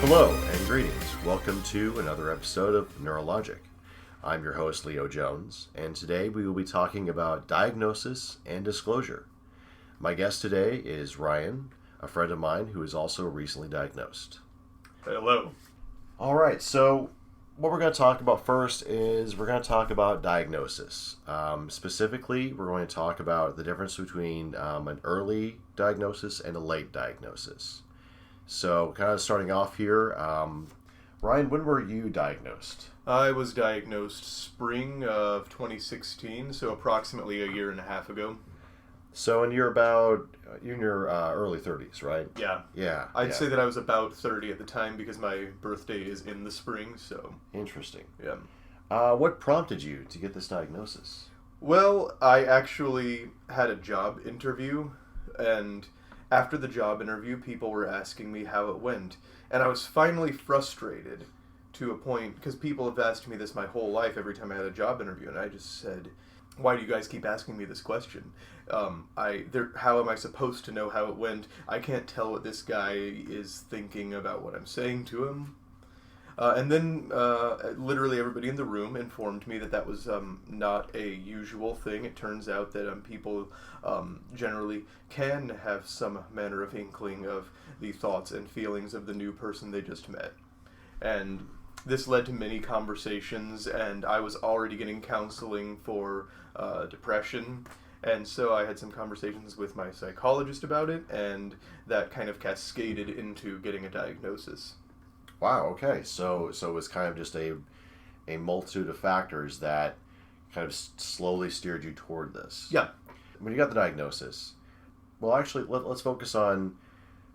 Hello and greetings. Welcome to another episode of Neurologic. I'm your host, Leo Jones, and today we will be talking about diagnosis and disclosure. My guest today is Ryan, a friend of mine who is also recently diagnosed. Hello. All right, so what we're going to talk about first is we're going to talk about diagnosis. Specifically, we're going to talk about the difference between an early diagnosis and a late diagnosis. So, kind of starting off here, Ryan, when were you diagnosed? I was diagnosed spring of 2016, so approximately a year and a half ago. So, and you're in your early 30s, right? Yeah. Yeah. I'd say that I was about 30 at the time because my birthday is in the spring, so... Interesting. Yeah. What prompted you to get this diagnosis? Well, I actually had a job interview, and after the job interview, people were asking me how it went. And I was finally frustrated to a point, because people have asked me this my whole life every time I had a job interview, and I just said, why do you guys keep asking me this question? How am I supposed to know how it went? I can't tell what this guy is thinking about what I'm saying to him. And then literally everybody in the room informed me that that was not a usual thing. It turns out that people generally can have some manner of inkling of the thoughts and feelings of the new person they just met. And this led to many conversations, and I was already getting counseling for depression. And so I had some conversations with my psychologist about it, and that kind of cascaded into getting a diagnosis. Wow, okay. So it was kind of just a multitude of factors that kind of slowly steered you toward this. Yeah. When you got the diagnosis, well, actually, let's focus on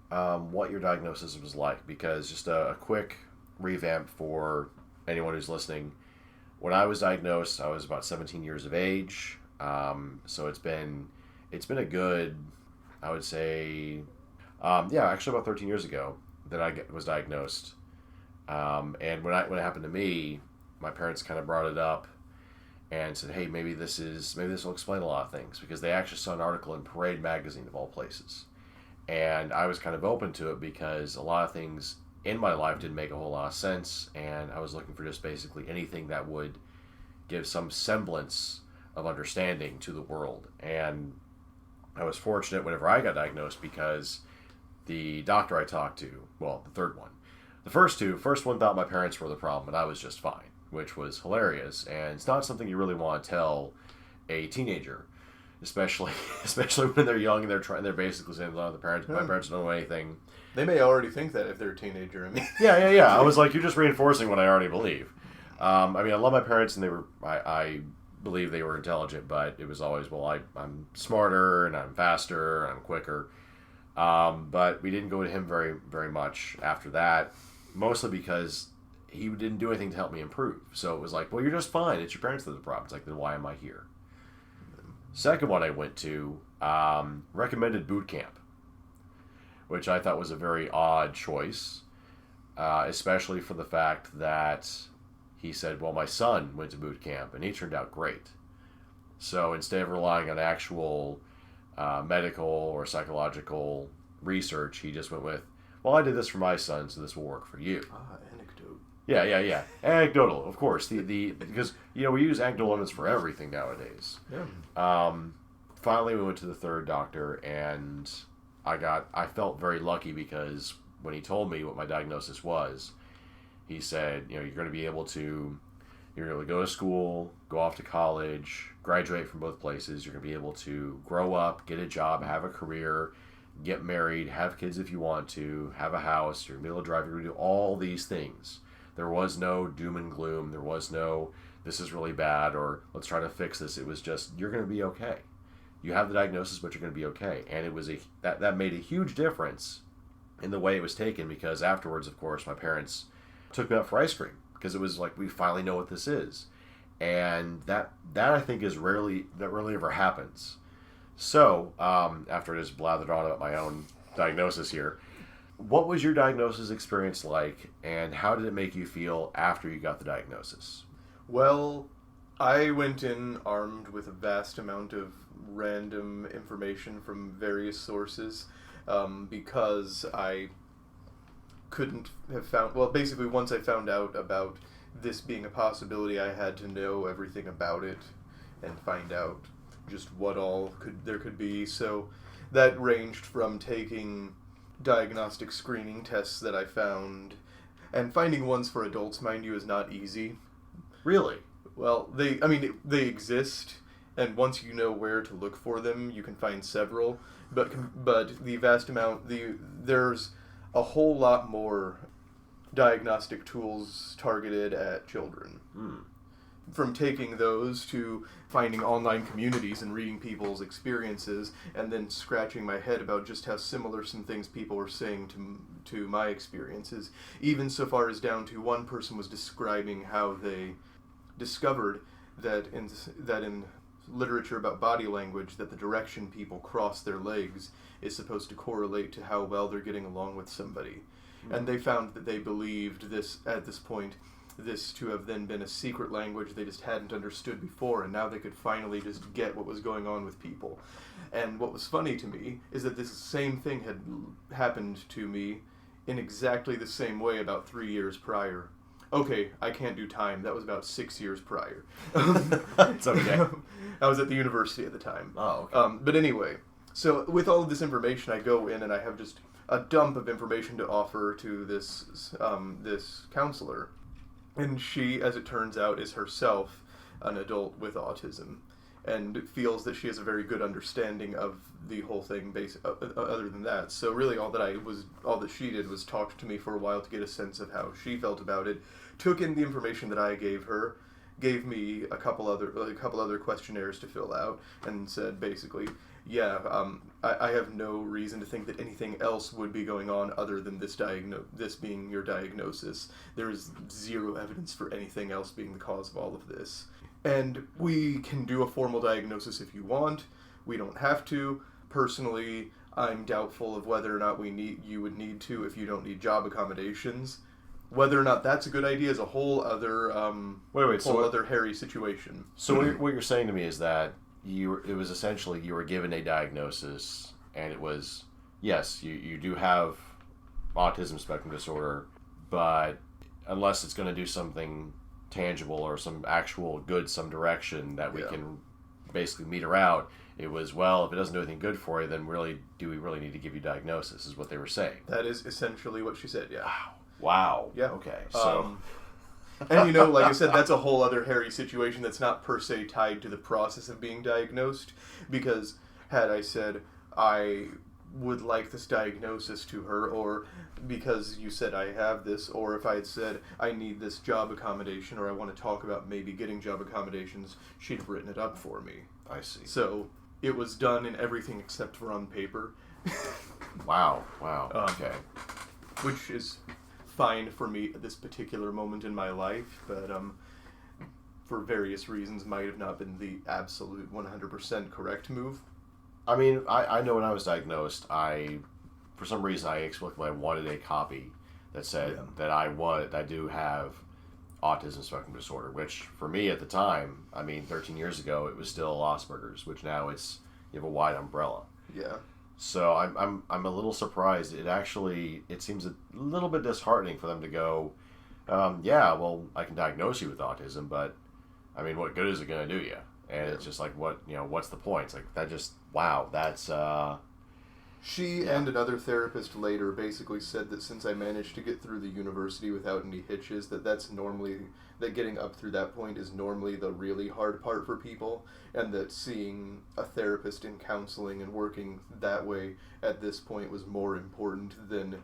what your diagnosis was like, because just a quick revamp for anyone who's listening. When I was diagnosed, I was about 17 years of age. So it's been a good, I would say, actually about 13 years ago that I was diagnosed. And when it happened to me, my parents kind of brought it up and said, hey, maybe this will explain a lot of things, because they actually saw an article in Parade magazine of all places. And I was kind of open to it because a lot of things in my life didn't make a whole lot of sense, and I was looking for just basically anything that would give some semblance of understanding to the world. And I was fortunate whenever I got diagnosed, because the doctor I talked to, well, the third one, the first one thought my parents were the problem and I was just fine, which was hilarious. And it's not something you really want to tell a teenager, especially when they're young and they're basically saying, "Oh, my parents don't know anything." They may already think that if they're a teenager. I mean, yeah. I was like, you're just reinforcing what I already believe. I love my parents, and I believe they were intelligent, but it was always, well, I'm smarter and I'm faster and I'm quicker. But we didn't go to him very, very much after that, mostly because he didn't do anything to help me improve. So it was like, well, you're just fine. It's your parents that are the problem. It's like, then why am I here? Second one I went to, recommended boot camp, which I thought was a very odd choice, especially for the fact that he said, well, my son went to boot camp and he turned out great. So instead of relying on actual medical or psychological research, he just went with, well, I did this for my son, so this will work for you. Anecdote. Yeah. Anecdotal, of course. Because we use anecdotal evidence for everything nowadays. Yeah. Finally, we went to the third doctor, and I felt very lucky, because when he told me what my diagnosis was, he said, you're going to be able to go to school, go off to college, graduate from both places. You're going to be able to grow up, get a job, have a career, get married, have kids if you want to, have a house. You're going to be able to drive. You're going to do all these things. There was no doom and gloom. There was no, this is really bad, or let's try to fix this. It was just, you're going to be okay. You have the diagnosis, but you're going to be okay. And it was that made a huge difference in the way it was taken, because afterwards, of course, my parents took me out for ice cream, because it was like, we finally know what this is. And that I think rarely ever happens. So, after I just blathered on about my own diagnosis here, what was your diagnosis experience like, and how did it make you feel after you got the diagnosis? Well, I went in armed with a vast amount of random information from various sources, because couldn't have found... Well, basically, once I found out about this being a possibility, I had to know everything about it and find out just what all there could be. So that ranged from taking diagnostic screening tests that I found, and finding ones for adults, mind you, is not easy. Really? Well, they exist, and once you know where to look for them, you can find several. But the vast amount, there's a whole lot more diagnostic tools targeted at children. From taking those to finding online communities and reading people's experiences, and then scratching my head about just how similar some things people were saying to my experiences, even so far as down to one person was describing how they discovered that in literature about body language, that the direction people cross their legs is supposed to correlate to how well they're getting along with somebody. And they found that they believed this, at this point, this to have then been a secret language they just hadn't understood before, and now they could finally just get what was going on with people. And what was funny to me is that this same thing had happened to me in exactly the same way about 3 years prior. Okay, I can't do time. That was about 6 years prior. It's okay. I was at the university at the time. Oh, okay. But anyway, so with all of this information, I go in and I have just a dump of information to offer to this counselor. And she, as it turns out, is herself an adult with autism, and feels that she has a very good understanding of the whole thing. Other than that, so really, all that she did was talk to me for a while to get a sense of how she felt about it. Took in the information that I gave her, gave me a couple other questionnaires to fill out, and said basically, yeah, I have no reason to think that anything else would be going on other than this being your diagnosis. There is zero evidence for anything else being the cause of all of this. And we can do a formal diagnosis if you want. We don't have to. Personally, I'm doubtful of whether or not you would need to if you don't need job accommodations. Whether or not that's a good idea is a whole other other hairy situation. So what you're saying to me is that it was essentially you were given a diagnosis, and it was, yes, you do have autism spectrum disorder, but unless it's going to do something tangible or some actual some direction that we can basically meter out, it was, well, if it doesn't do anything good for you, then do we really need to give you diagnosis, is what they were saying. That is essentially what she said, yeah. Wow. Yeah. Okay. So... and like I said, that's a whole other hairy situation that's not per se tied to the process of being diagnosed, because had I said I would like this diagnosis to her, or because you said I have this, or if I had said I need this job accommodation, or I want to talk about maybe getting job accommodations, she'd have written it up for me. I see. So it was done in everything except for on paper. Wow. Okay. Which is fine for me at this particular moment in my life, but for various reasons might have not been the absolute 100% correct move. I mean, I know when I was diagnosed, for some reason I explicitly wanted a copy that said that I do have autism spectrum disorder, which for me at the time, 13 years ago, it was still Asperger's, which now you have a wide umbrella. Yeah. So I'm a little surprised. It seems a little bit disheartening for them to go, yeah, well, I can diagnose you with autism, but what good is it going to do you? And it's just like, what's the point? It's like, that just, wow, that's... She and another therapist later basically said that since I managed to get through the university without any hitches, that getting up through that point is normally the really hard part for people, and that seeing a therapist in counseling and working that way at this point was more important than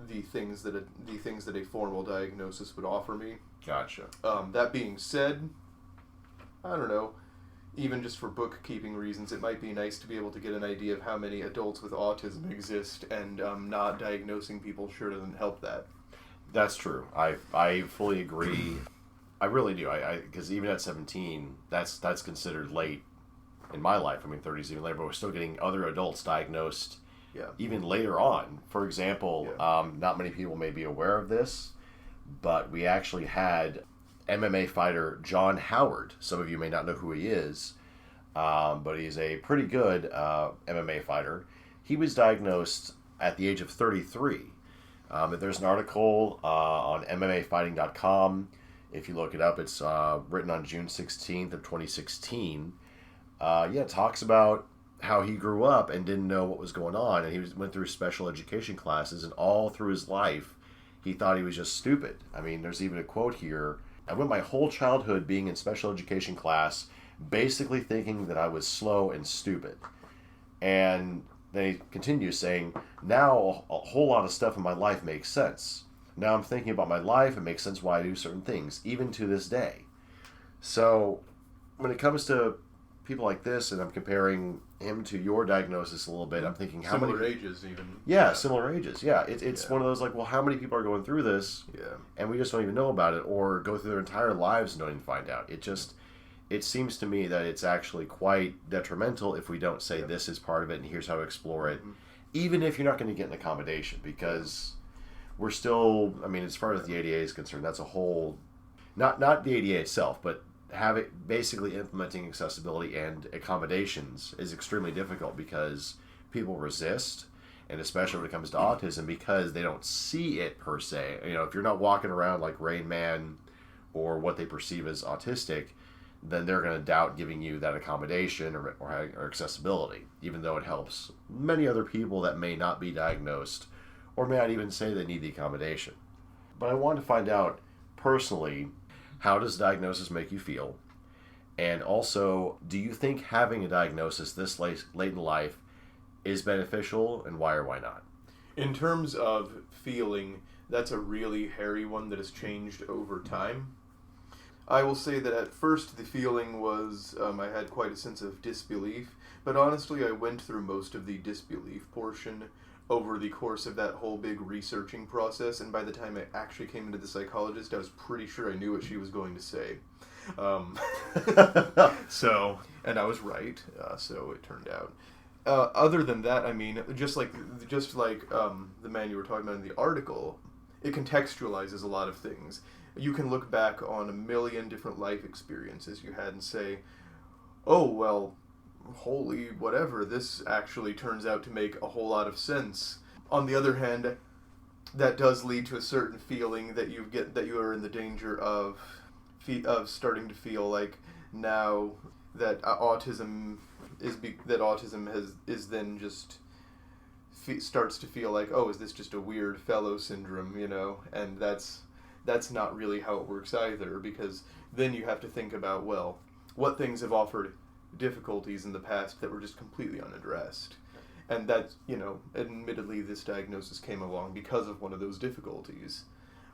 the things that a formal diagnosis would offer me. Gotcha. That being said, I don't know, even just for bookkeeping reasons, it might be nice to be able to get an idea of how many adults with autism exist, and not diagnosing people sure doesn't help that. That's true. I fully agree. I really do. Because even at 17, that's considered late in my life. 30s even later, but we're still getting other adults diagnosed even later on. For example, not many people may be aware of this, but we actually had MMA fighter John Howard. Some of you may not know who he is, but he's a pretty good MMA fighter. He was diagnosed at the age of 33 There's an article on MMAfighting.com. If you look it up, it's written on June 16th of 2016. It talks about how he grew up and didn't know what was going on, and went through special education classes, and all through his life, he thought he was just stupid. I mean, there's even a quote here: "I went my whole childhood being in special education class, basically thinking that I was slow and stupid." And then he continues saying, "Now a whole lot of stuff in my life makes sense. Now I'm thinking about my life, it makes sense why I do certain things, even to this day." So when it comes to people like this, and I'm comparing him to your diagnosis a little bit, I'm thinking how similar many ages even. Yeah, similar ages. Yeah, it's one of those like, well, how many people are going through this? Yeah. And we just don't even know about it, or go through their entire lives and don't even find out. It seems to me that it's actually quite detrimental if we don't say this is part of it and here's how to explore it, even if you're not going to get an accommodation, because we're still, I mean, as far as the ADA is concerned, that's a whole, not the ADA itself, but basically implementing accessibility and accommodations is extremely difficult because people resist, and especially when it comes to autism, because they don't see it per se. You know, if you're not walking around like Rain Man or what they perceive as autistic, then they're going to doubt giving you that accommodation or accessibility, even though it helps many other people that may not be diagnosed or may not even say they need the accommodation. But I wanted to find out personally, how does diagnosis make you feel? And also, do you think having a diagnosis this late in life is beneficial, and why or why not? In terms of feeling, that's a really hairy one that has changed over time. I will say that at first the feeling was I had quite a sense of disbelief, but honestly I went through most of the disbelief portion over the course of that whole big researching process, and by the time I actually came into the psychologist, I was pretty sure I knew what she was going to say. And I was right, so it turned out. Other than that, I mean, just like the man you were talking about in the article, it contextualizes a lot of things. You can look back on a million different life experiences you had and say, oh, well, holy whatever, this actually turns out to make a whole lot of sense. On the other hand, that does lead to a certain feeling that you are in the danger of starting to feel like now that autism is then just starts to feel like, oh, is this just a weird fellow syndrome, you know? And that's not really how it works either, because then you have to think about, well, what things have offered difficulties in the past that were just completely unaddressed. And that, you know, admittedly this diagnosis came along because of one of those difficulties.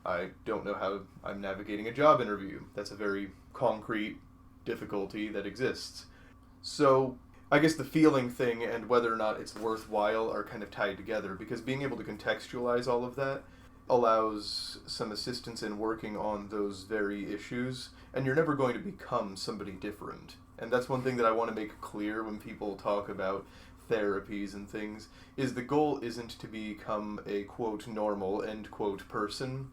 I don't know how I'm navigating a job interview. That's a very concrete difficulty that exists. So I guess the feeling thing and whether or not it's worthwhile are kind of tied together, because being able to contextualize all of that allows some assistance in working on those very issues, and you're never going to become somebody different. And that's one thing that I want to make clear when people talk about therapies and things, is the goal isn't to become a, quote, normal, end quote, person.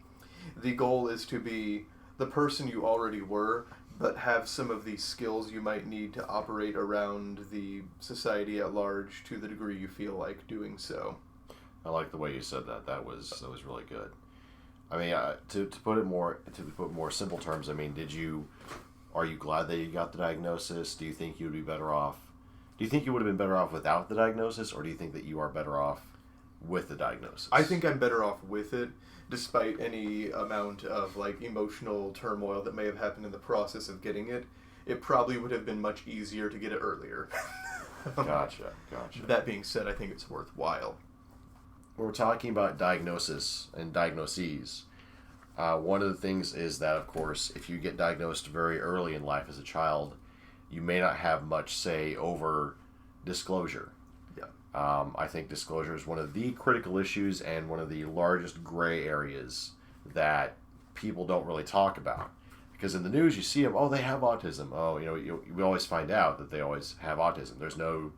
The goal is to be the person you already were, but have some of the skills you might need to operate around the society at large to the degree you feel like doing so. I like the way you said that. That was really good. I mean, to put more simple terms, I mean, are you glad that you got the diagnosis? Do you think you would be better off? Do you think you would have been better off without the diagnosis, or do you think that you are better off with the diagnosis? I think I'm better off with it, despite any amount of like emotional turmoil that may have happened in the process of getting it. It probably would have been much easier to get it earlier. Gotcha. That being said, I think it's worthwhile. When we're talking about diagnosis and diagnoses, one of the things is that, of course, if you get diagnosed very early in life as a child, you may not have much say over disclosure. Yeah. I think disclosure is one of the critical issues and one of the largest gray areas that people don't really talk about. Because in the news, you see them, oh, they have autism. Oh, we always find out that they always have autism. There's no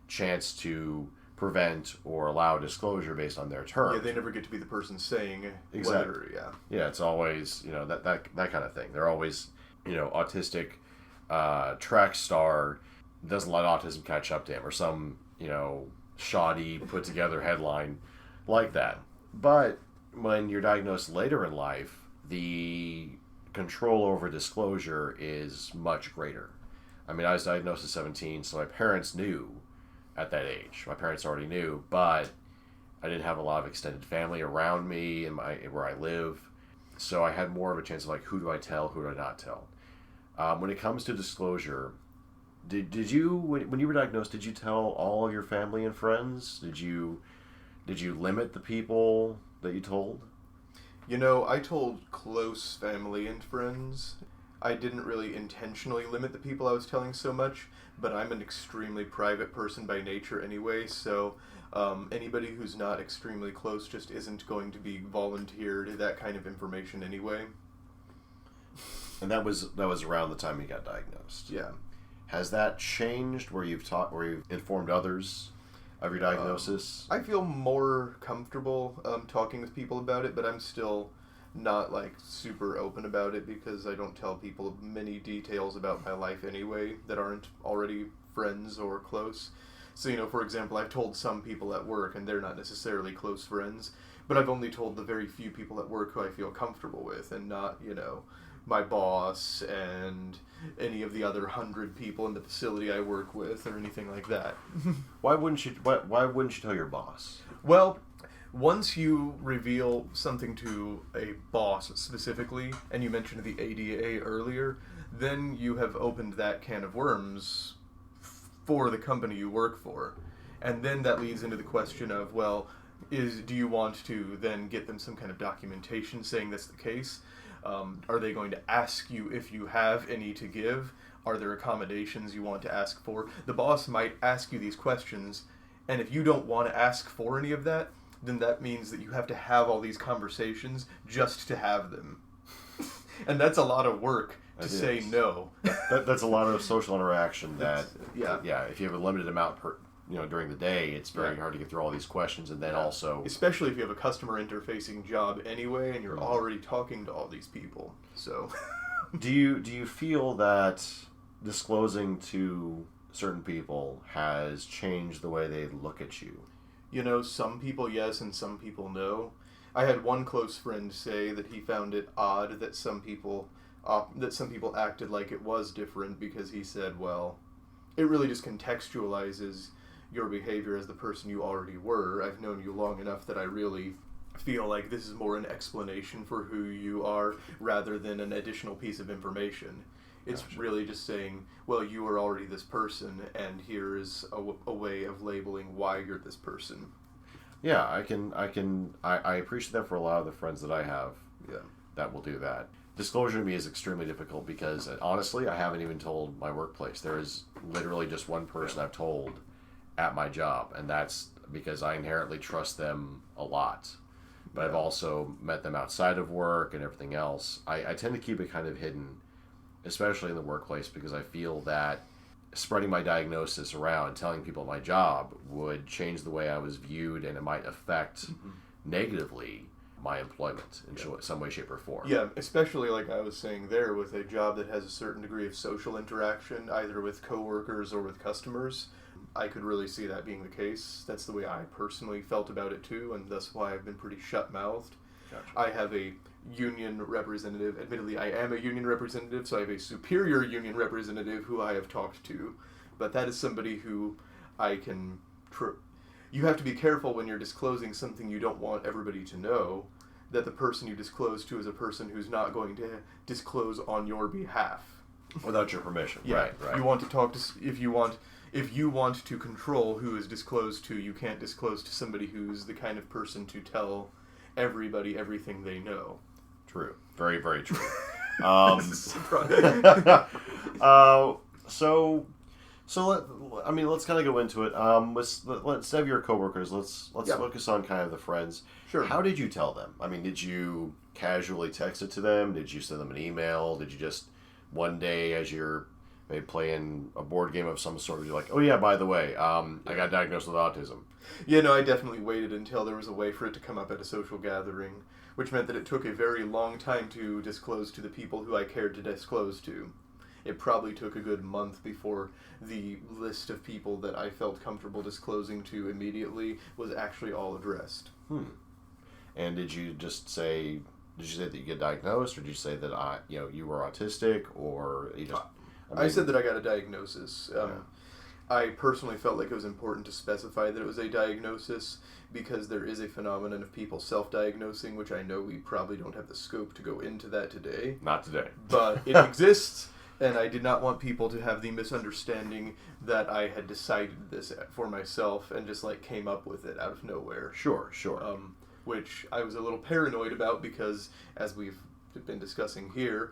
chance to prevent or allow disclosure based on their terms. Yeah, they never get to be the person saying exactly. Whether, yeah. Yeah, it's always, that kind of thing. They're always, autistic track star doesn't let autism catch up to him, or some, shoddy put together headline like that. But when you're diagnosed later in life, the control over disclosure is much greater. I mean, I was diagnosed at 17, so my parents knew at that age. My parents already knew, but I didn't have a lot of extended family around me in where I live. So I had more of a chance of like, who do I tell, who do I not tell? When it comes to disclosure, did you when you were diagnosed, did you tell all of your family and friends? Did you limit the people that you told? I told close family and friends. I didn't really intentionally limit the people I was telling so much, but I'm an extremely private person by nature anyway, so anybody who's not extremely close just isn't going to be volunteered that kind of information anyway. And that was around the time you got diagnosed. Yeah. Has that changed where you've informed others of your diagnosis? I feel more comfortable talking with people about it, but I'm still not like super open about it because I don't tell people many details about my life anyway that aren't already friends or close. So, for example, I've told some people at work and they're not necessarily close friends, but I've only told the very few people at work who I feel comfortable with and not, my boss and any of the other 100 people in the facility I work with or anything like that. Why wouldn't you tell your boss? Well, once you reveal something to a boss specifically, and you mentioned the ADA earlier, then you have opened that can of worms for the company you work for. And then that leads into the question of, well, do you want to then get them some kind of documentation saying that's the case? Are they going to ask you if you have any to give? Are there accommodations you want to ask for? The boss might ask you these questions, and if you don't want to ask for any of that, then that means that you have to have all these conversations just to have them. And that's a lot of work to say no. That's a lot of social interaction if you have a limited amount during the day, it's very hard to get through all these questions, and then also... Especially if you have a customer interfacing job anyway, and you're already talking to all these people, so... Do you feel that disclosing to certain people has changed the way they look at you? Some people yes, and some people no. I had one close friend say that he found it odd that some people acted like it was different because he said, well, it really just contextualizes your behavior as the person you already were. I've known you long enough that I really feel like this is more an explanation for who you are rather than an additional piece of information. It's really just saying, well, you are already this person, and here is a way of labeling why you're this person. Yeah, I appreciate that for a lot of the friends that I have. Yeah. That will do that. Disclosure to me is extremely difficult because, honestly, I haven't even told my workplace. There is literally just one person I've told at my job, and that's because I inherently trust them a lot. But I've also met them outside of work and everything else. I tend to keep it kind of hidden, especially in the workplace, because I feel that spreading my diagnosis around, telling people at my job, would change the way I was viewed, and it might affect negatively my employment in some way, shape, or form. Yeah, especially like I was saying there, with a job that has a certain degree of social interaction, either with coworkers or with customers. I could really see that being the case. That's the way I personally felt about it too, and that's why I've been pretty shut-mouthed. Gotcha. I have a union representative. Admittedly, I am a union representative, so I have a superior union representative who I have talked to. But that is somebody who I can... You have to be careful when you're disclosing something you don't want everybody to know, that the person you disclose to is a person who's not going to disclose on your behalf. Without your permission. Yeah. Right. You want to talk to... If you want to control who is disclosed to, you can't disclose to somebody who's the kind of person to tell everybody everything they know. True. Very, very true. Let's kind of go into it. Let's have your coworkers. Let's focus on kind of the friends. Sure. How did you tell them? I mean, did you casually text it to them? Did you send them an email? Did you just one day, as you're maybe playing a board game of some sort, you're like, oh yeah, by the way, I got diagnosed with autism? Yeah, no, I definitely waited until there was a way for it to come up at a social gathering, which meant that it took a very long time to disclose to the people who I cared to disclose to. It probably took a good month before the list of people that I felt comfortable disclosing to immediately was actually all addressed. And did you say that you get diagnosed, or did you say that you were autistic, or you just? I said that I got a diagnosis. I personally felt like it was important to specify that it was a diagnosis because there is a phenomenon of people self-diagnosing, which I know we probably don't have the scope to go into that today. Not today. But it exists, and I did not want people to have the misunderstanding that I had decided this for myself and just like came up with it out of nowhere. Sure. Which I was a little paranoid about because, as we've been discussing here,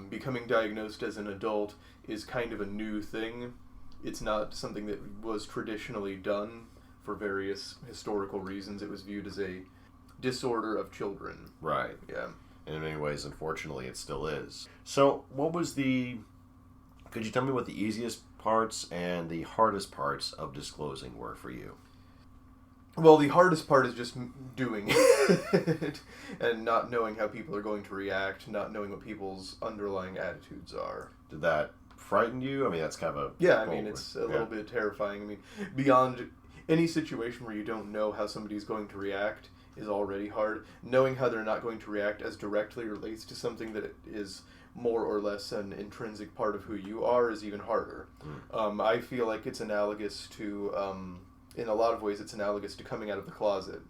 becoming diagnosed as an adult is kind of a new thing. It's not something that was traditionally done for various historical reasons. It was viewed as a disorder of children. Right. Yeah. And in many ways, unfortunately, it still is. So, could you tell me what the easiest parts and the hardest parts of disclosing were for you? Well, the hardest part is just doing it and not knowing how people are going to react, not knowing what people's underlying attitudes are. Did that frighten you? I mean, that's kind of a... Yeah, I mean, it's a little bit terrifying. I mean, beyond any situation where you don't know how somebody's going to react is already hard. Knowing how they're not going to react as directly relates to something that is more or less an intrinsic part of who you are is even harder. I feel like it's analogous to... in a lot of ways, it's analogous to coming out of the closet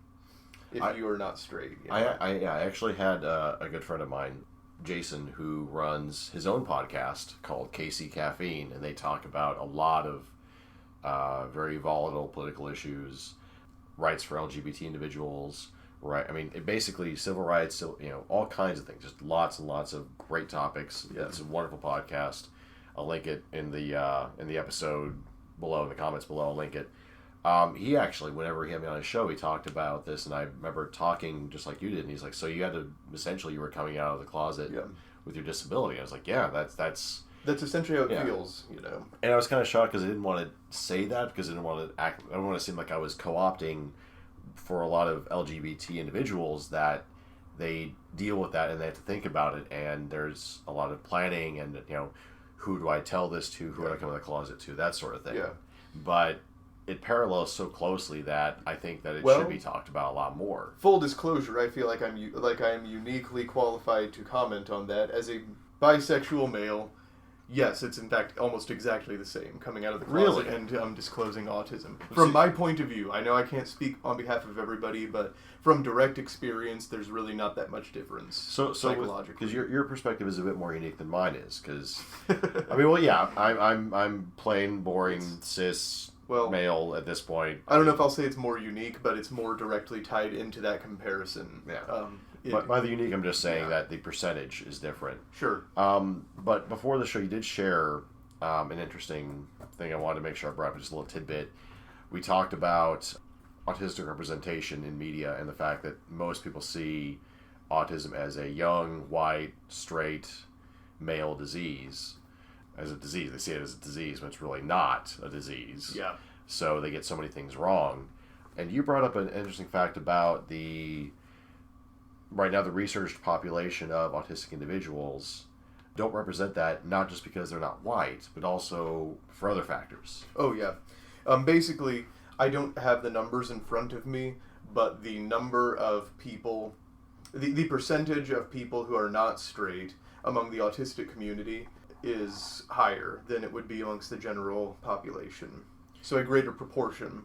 if you are not straight. You know? I actually had a good friend of mine, Jason, who runs his own podcast called KC Caffeine, and they talk about a lot of very volatile political issues, rights for LGBT individuals, right? I mean, basically civil rights, all kinds of things, just lots and lots of great topics. Yeah. It's a wonderful podcast. I'll link it in the episode below, in the comments below. I'll link it. He actually, whenever he had me on his show, he talked about this, and I remember talking just like you did, and he's like, so you you were coming out of the closet with your disability. I was like, yeah, that's essentially how it feels, you know. And I was kind of shocked because I didn't want to say that, because I didn't want to seem like I was co-opting for a lot of LGBT individuals that they deal with that and they have to think about it, and there's a lot of planning and, who do I tell this to, who do I come in the closet to, that sort of thing. Yeah. But it parallels so closely that I think that it should be talked about a lot more. Full disclosure, I feel like I am uniquely qualified to comment on that. As a bisexual male, yes, it's in fact almost exactly the same, coming out of the closet and disclosing autism. From my point of view, I know I can't speak on behalf of everybody, but from direct experience, there's really not that much difference psychologically. Because your perspective is a bit more unique than mine is. Because I mean, I'm plain, boring, cis male at this point. I don't know if I'll say it's more unique, but it's more directly tied into that comparison. Yeah. But by the unique, I'm just saying that the percentage is different. Sure. But before the show, you did share an interesting thing I wanted to make sure I brought up, just a little tidbit. We talked about autistic representation in media and the fact that most people see autism as a young, white, straight, male disease. As a disease. They see it as a disease when it's really not a disease. Yeah. So they get so many things wrong. And you brought up an interesting fact about right now the researched population of autistic individuals don't represent that, not just because they're not white, but also for other factors. Oh, yeah. Basically, I don't have the numbers in front of me, but the number of people, the percentage of people who are not straight among the autistic community is higher than it would be amongst the general population. So a greater proportion.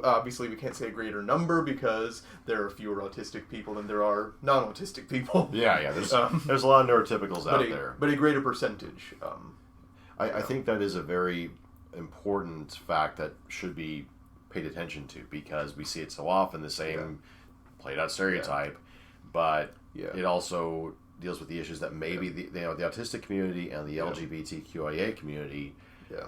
Obviously, we can't say a greater number because there are fewer autistic people than there are non-autistic people. Yeah. There's a lot of neurotypicals out there. But a greater percentage. I think that is a very important fact that should be paid attention to, because we see it so often, the same played out stereotype, but it also deals with the issues that maybe the autistic community and the LGBTQIA community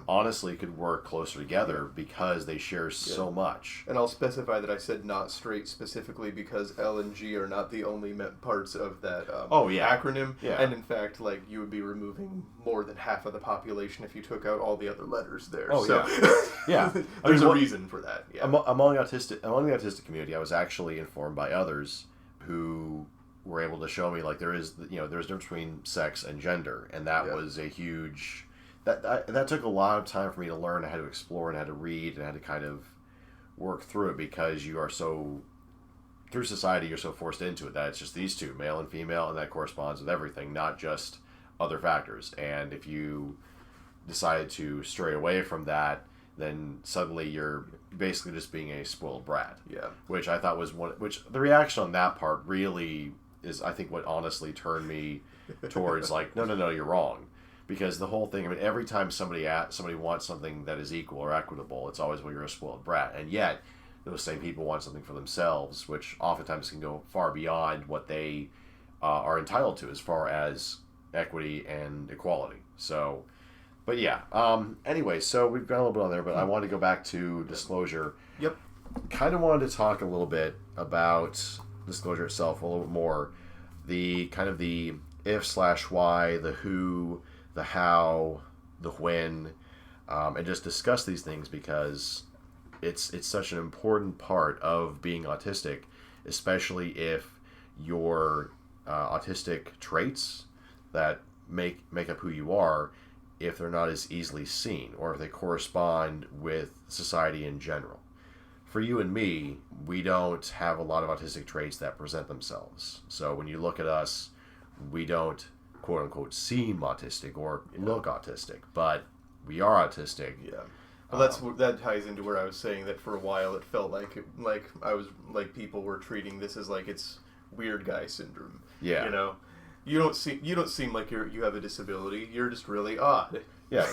honestly could work closer together because they share so much. And I'll specify that I said not straight specifically because L and G are not the only parts of that acronym. Yeah. And in fact, you would be removing more than half of the population if you took out all the other letters there. Oh, so, yeah. There's a reason for that. Yeah. Among the autistic community, I was actually informed by others who were able to show me there's a difference between sex and gender, and that was a huge that took a lot of time for me to learn. I had to explore and I had to read and I had to kind of work through it, because you are so through society you're so forced into it that it's just these two, male and female, and that corresponds with everything, not just other factors. And if you decide to stray away from that, then suddenly you're basically just being a spoiled brat. Yeah. Which I thought was which the reaction on that part really is, I think, what honestly turned me towards like, no, you're wrong. Because the whole thing, I mean, every time somebody wants something that is equal or equitable, it's always, well, you're a spoiled brat. And yet, those same people want something for themselves, which oftentimes can go far beyond what they are entitled to as far as equity and equality. So, but yeah. Anyway, so we've got a little bit on there, but I want to go back to disclosure. Yep. Kind of wanted to talk a little bit about disclosure itself a little bit more. The kind of the if/why, the who, the how, the when, and just discuss these things because it's such an important part of being autistic, especially if your autistic traits that make up who you are, if they're not as easily seen or if they correspond with society in general. For you and me, we don't have a lot of autistic traits that present themselves. So when you look at us, we don't quote unquote seem autistic or look autistic, but we are autistic. Yeah. Well, that ties into where I was saying that for a while it felt like people were treating this as like it's weird guy syndrome. Yeah. You know, you don't seem like you have a disability. You're just really odd. Yeah,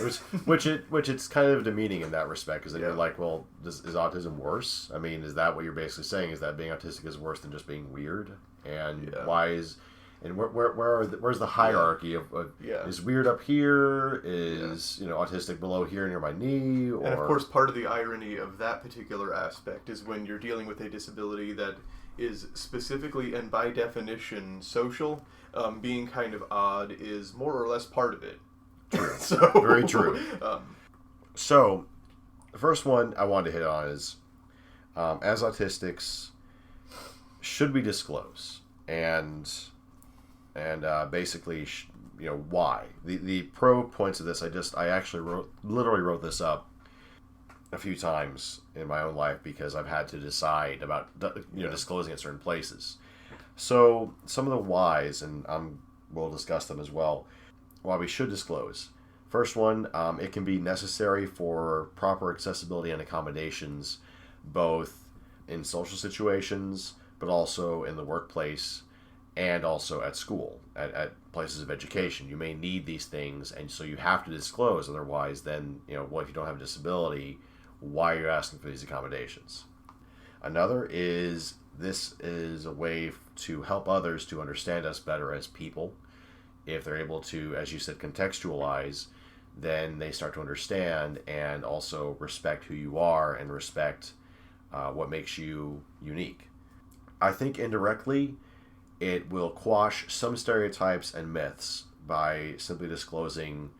which it's kind of demeaning in that respect because then you're like, well, is autism worse? I mean, is that what you're basically saying? Is that being autistic is worse than just being weird? And why is and where's the hierarchy of is weird up here? Is autistic below here near my knee? Or... And of course, part of the irony of that particular aspect is when you're dealing with a disability that is specifically and by definition social, being kind of odd is more or less part of it. True. So, very true. So, the first one I wanted to hit on is, as autistics, should we disclose? And basically, why? The pro points of this, I actually literally wrote this up a few times in my own life because I've had to decide about disclosing at certain places. So, some of the whys, and we'll discuss them as well. Why we should disclose. First one, it can be necessary for proper accessibility and accommodations, both in social situations, but also in the workplace, and also at school, at places of education. You may need these things, and so you have to disclose. Otherwise, then, if you don't have a disability, why are you asking for these accommodations? Another is, this is a way to help others to understand us better as people. If they're able to, as you said, contextualize, then they start to understand and also respect who you are and respect what makes you unique. I think indirectly, it will quash some stereotypes and myths by simply disclosing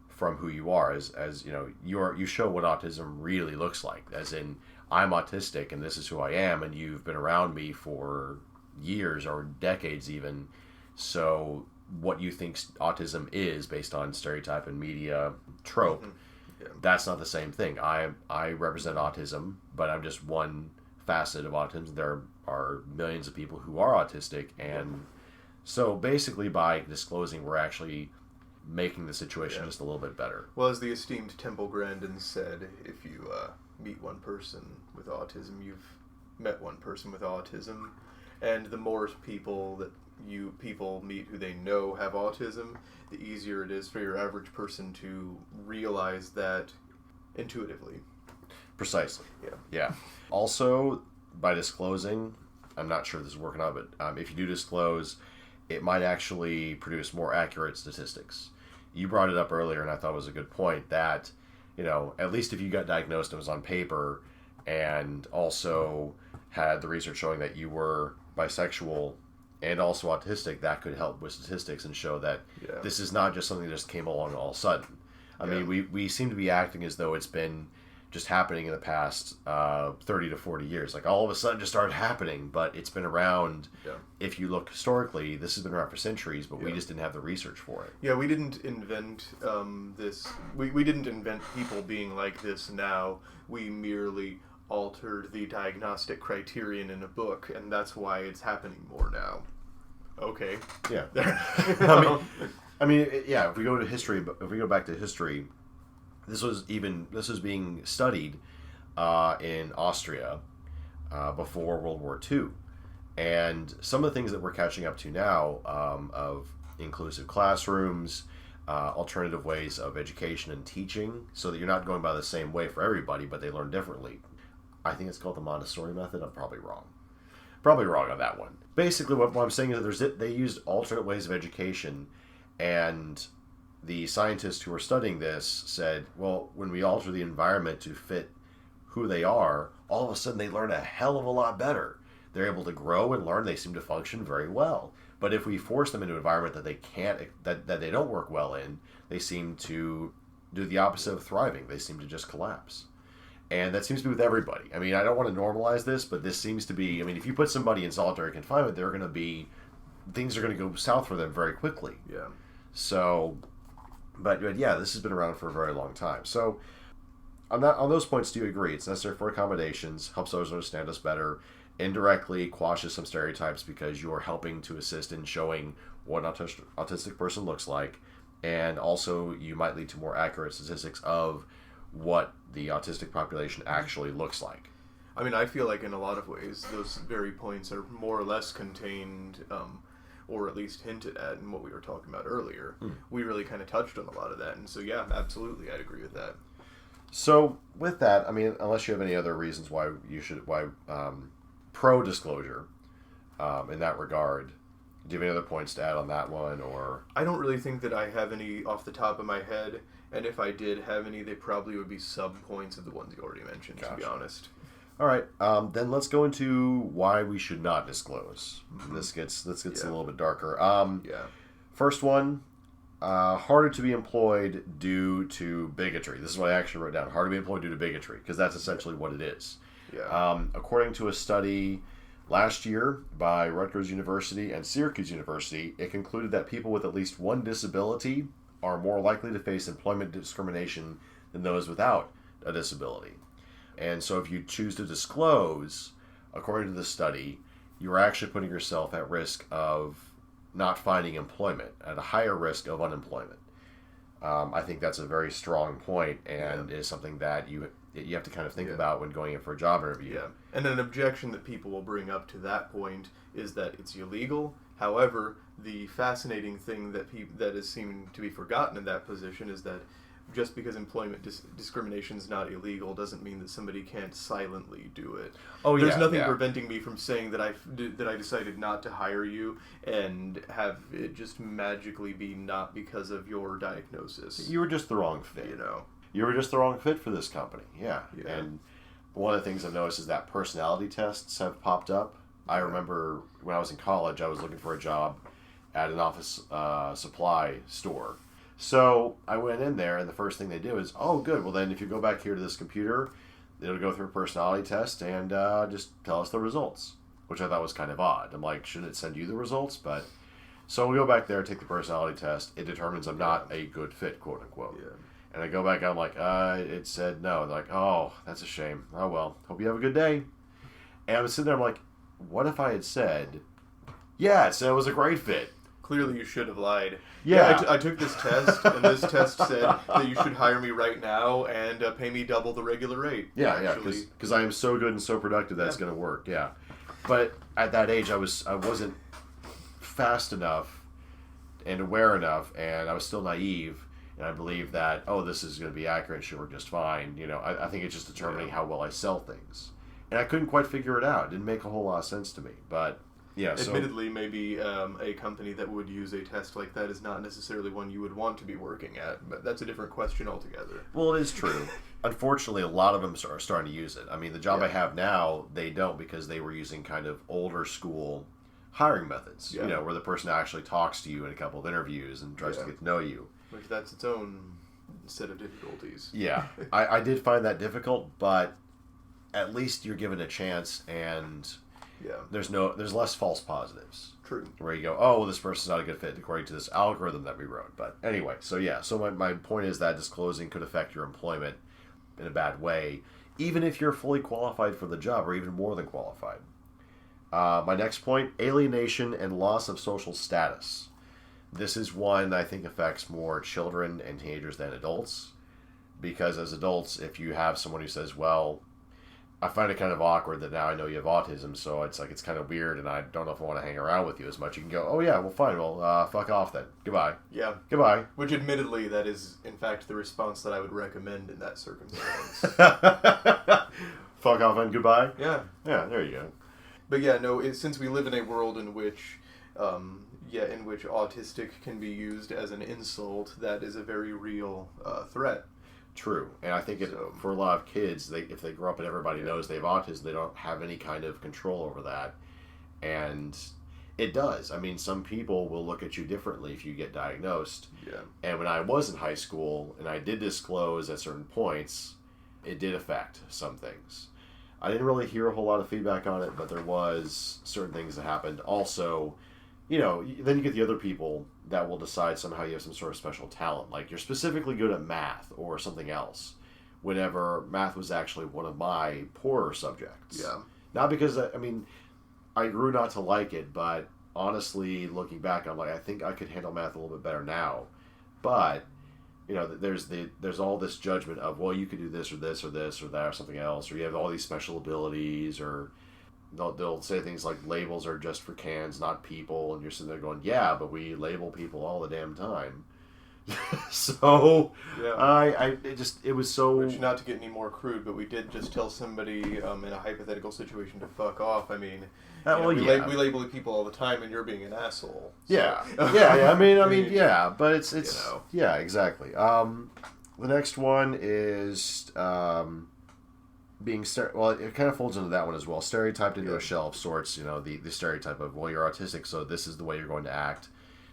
from who you are, as you show what autism really looks like. As in, I'm autistic and this is who I am, and you've been around me for years or decades even, so what you think autism is based on stereotype and media trope, that's not the same thing. I represent autism, but I'm just one facet of autism. There are millions of people who are autistic, and so basically by disclosing, we're actually making the situation just a little bit better. Well, as the esteemed Temple Grandin said, if you meet one person with autism, you've met one person with autism, and the more people that people meet who they know have autism, the easier it is for your average person to realize that intuitively. Precisely. Yeah. Also, by disclosing, I'm not sure this is working out, but if you do disclose, it might actually produce more accurate statistics. You brought it up earlier, and I thought it was a good point that, at least if you got diagnosed and it was on paper, and also had the research showing that you were bisexual and also autistic, that could help with statistics and show that this is not just something that just came along all of a sudden. I mean, we seem to be acting as though it's been just happening in the past 30 to 40 years. Like, all of a sudden just started happening, but it's been around. If you look historically, this has been around for centuries, but we just didn't have the research for it. Yeah, we didn't invent this. We didn't invent people being like this now. We merely altered the diagnostic criterion in a book, and that's why it's happening more now. Okay. Yeah. I yeah. If we go back to history, this was being studied in Austria before World War II, and some of the things that we're catching up to now of inclusive classrooms, alternative ways of education and teaching, so that you're not going by the same way for everybody, but they learn differently. I think it's called the Montessori method. I'm probably wrong. Probably wrong on that one. Basically, what I'm saying is that they used alternate ways of education, and the scientists who were studying this said, well, when we alter the environment to fit who they are, all of a sudden they learn a hell of a lot better. They're able to grow and learn. They seem to function very well. But if we force them into an environment that they can't, that they don't work well in, they seem to do the opposite of thriving. They seem to just collapse. And that seems to be with everybody. I mean, I don't want to normalize this, but this seems to be, I mean, if you put somebody in solitary confinement, things are going to go south for them very quickly. Yeah. So, but yeah, this has been around for a very long time. So, on those points, do you agree? It's necessary for accommodations, helps others understand us better, indirectly quashes some stereotypes because you're helping to assist in showing what an autistic person looks like, and also you might lead to more accurate statistics of what the autistic population actually looks like. I mean, I feel like in a lot of ways, those very points are more or less contained, or at least hinted at in what we were talking about earlier. We really kind of touched on a lot of that, and so yeah, absolutely, I'd agree with that. So with that, I mean, unless you have any other reasons why pro disclosure in that regard, do you have any other points to add on that one? Or I don't really think that I have any off the top of my head, and if I did have any, they probably would be sub-points of the ones you already mentioned, to be honest. All right, then let's go into why we should not disclose. This gets a little bit darker. First one, harder to be employed due to bigotry. This is what I actually wrote down. Hard to be employed due to bigotry, because that's essentially what it is. Yeah. According to a study last year by Rutgers University and Syracuse University, it concluded that people with at least one disability are more likely to face employment discrimination than those without a disability. And so if you choose to disclose, according to the study, you're actually putting yourself at risk of not finding employment, at a higher risk of unemployment. I think that's a very strong point, and is something that you have to kind of think about when going in for a job interview. Yeah, and an objection that people will bring up to that point is that it's illegal. However, the fascinating thing that is seeming to be forgotten in that position is that just because employment discrimination is not illegal doesn't mean that somebody can't silently do it. There's nothing preventing me from saying that I decided not to hire you and have it just magically be not because of your diagnosis. You were just the wrong fit. You were just the wrong fit for this company. Yeah. And one of the things I've noticed is that personality tests have popped up. I remember when I was in college, I was looking for a job at an office supply store. So I went in there, and the first thing they do is, oh, good. Well, then if you go back here to this computer, it'll go through a personality test and just tell us the results, which I thought was kind of odd. I'm like, shouldn't it send you the results? But so we go back there, take the personality test. It determines I'm not a good fit, quote unquote. Yeah. And I go back, I'm like, it said no. They're like, oh, that's a shame. Oh, well, hope you have a good day. And I was sitting there, I'm like, what if I had said, yeah, it said it was a great fit. Clearly, you should have lied. Yeah. I took this test, and this test said that you should hire me right now and pay me double the regular rate. Yeah, because I am so good and so productive that's going to work. Yeah, but at that age, I wasn't fast enough and aware enough, and I was still naive, and I believed that this is going to be accurate and should work just fine. I think it's just determining how well I sell things, and I couldn't quite figure it out. It didn't make a whole lot of sense to me, but. Yeah, admittedly, maybe a company that would use a test like that is not necessarily one you would want to be working at, but that's a different question altogether. Well, it is true. Unfortunately, a lot of them are starting to use it. I mean, the job I have now, they don't, because they were using kind of older school hiring methods, where the person actually talks to you in a couple of interviews and tries to get to know you. Which that's its own set of difficulties. Yeah, I did find that difficult, but at least you're given a chance, and... Yeah. There's less false positives. True. Where you go, oh, well, this person's not a good fit according to this algorithm that we wrote. But anyway, so my point is that disclosing could affect your employment in a bad way even if you're fully qualified for the job or even more than qualified. My next point, alienation and loss of social status. This is one I think affects more children and teenagers than adults, because as adults, if you have someone who says, well, I find it kind of awkward that now I know you have autism, so it's like it's kind of weird and I don't know if I want to hang around with you as much. You can go, oh yeah, well fine, well fuck off then. Goodbye. Yeah. Goodbye. Which admittedly, that is in fact the response that I would recommend in that circumstance. Fuck off and goodbye? Yeah. Yeah, there you go. But yeah, no, since we live in a world in which, in which autistic can be used as an insult, that is a very real threat. True, and I think for a lot of kids, if they grow up and everybody knows they have autism, they don't have any kind of control over that, and it does. I mean, some people will look at you differently if you get diagnosed. Yeah. And when I was in high school and I did disclose at certain points, it did affect some things. I didn't really hear a whole lot of feedback on it, but there was certain things that happened. Also, then you get the other people that will decide somehow you have some sort of special talent. Like you're specifically good at math or something else. Whenever math was actually one of my poorer subjects. Yeah. Not because, I grew not to like it, but honestly, looking back, I'm like, I think I could handle math a little bit better now. But, there's all this judgment of, well, you could do this or this or this or that or something else, or you have all these special abilities, or they'll say things like labels are just for cans, not people, and you're sitting there going, yeah, but we label people all the damn time. So yeah. It was so. Which, not to get any more crude, but we did just tell somebody in a hypothetical situation to fuck off. I mean, we label people all the time, and you're being an asshole. So. Yeah, yeah. I mean, yeah. But it's yeah, exactly. The next one is being well, it kind of folds into that one as well. Stereotyped into a shell of sorts. The stereotype of, well, you're autistic, so this is the way you're going to act.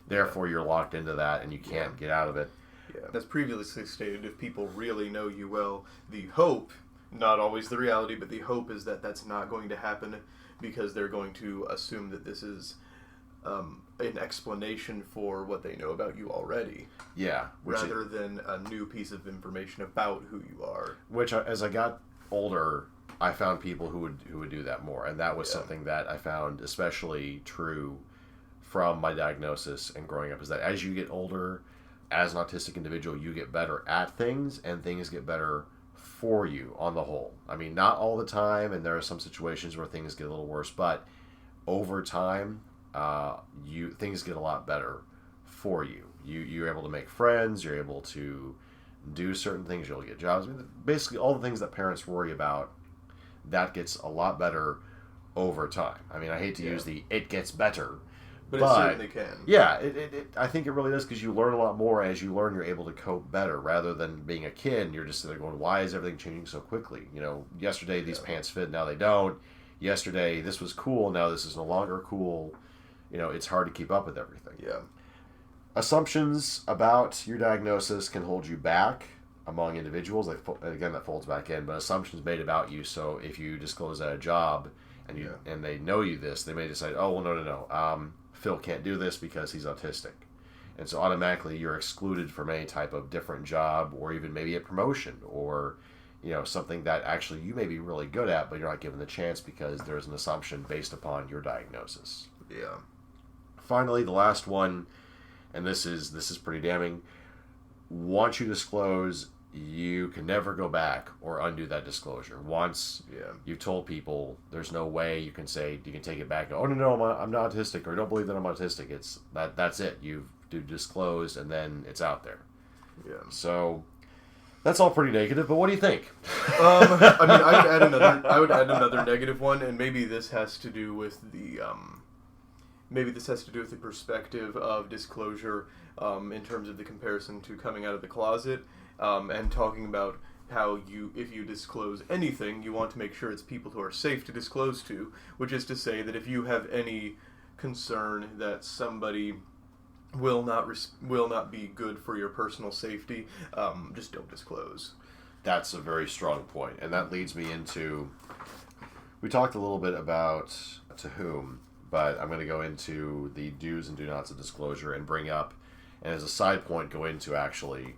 Therefore, you're locked into that, and you can't get out of it. Yeah. As previously stated, if people really know you well, the hope, not always the reality, but the hope is that that's not going to happen, because they're going to assume that this is an explanation for what they know about you already. Yeah. Rather than a new piece of information about who you are. Which, as I got older, I found people who would do that more, and that was something that I found especially true from my diagnosis and growing up, is that as you get older, as an autistic individual, you get better at things, and things get better for you on the whole. I mean, not all the time, and there are some situations where things get a little worse, but over time, things get a lot better for you. You're able to make friends, you're able to do certain things, you'll get jobs. I mean, basically all the things that parents worry about, that gets a lot better over time. I mean, I hate to use it gets better, but it certainly can. Yeah, I think it really does, because you learn a lot more. As you learn, you're able to cope better, rather than being a kid and you're just sitting there going, why is everything changing so quickly? Yesterday these pants fit, now they don't. Yesterday this was cool, now this is no longer cool. It's hard to keep up with everything. Yeah. Assumptions about your diagnosis can hold you back among individuals. Again, that folds back in, but assumptions made about you. So if you disclose at a job and they know you this, they may decide, oh, well, no. Phil can't do this because he's autistic. And so automatically you're excluded from any type of different job, or even maybe a promotion, or something that actually you may be really good at, but you're not given the chance because there's an assumption based upon your diagnosis. Yeah. Finally, the last one, and this is pretty damning. Once you disclose, you can never go back or undo that disclosure. Once you've told people, there's no way you can say, you can take it back. Oh, no, I'm not autistic, or don't believe that I'm autistic. It's that's it. You've disclosed, and then it's out there. Yeah. So that's all pretty negative, but what do you think? I mean, I would add another negative one, and maybe this has to do with the perspective of disclosure, in terms of the comparison to coming out of the closet. And talking about how if you disclose anything, you want to make sure it's people who are safe to disclose to, which is to say that if you have any concern that somebody will not be good for your personal safety, just don't disclose. That's a very strong point, and that leads me into, we talked a little bit about to whom, but I'm going to go into the do's and do nots of disclosure and bring up, and as a side point, go into actually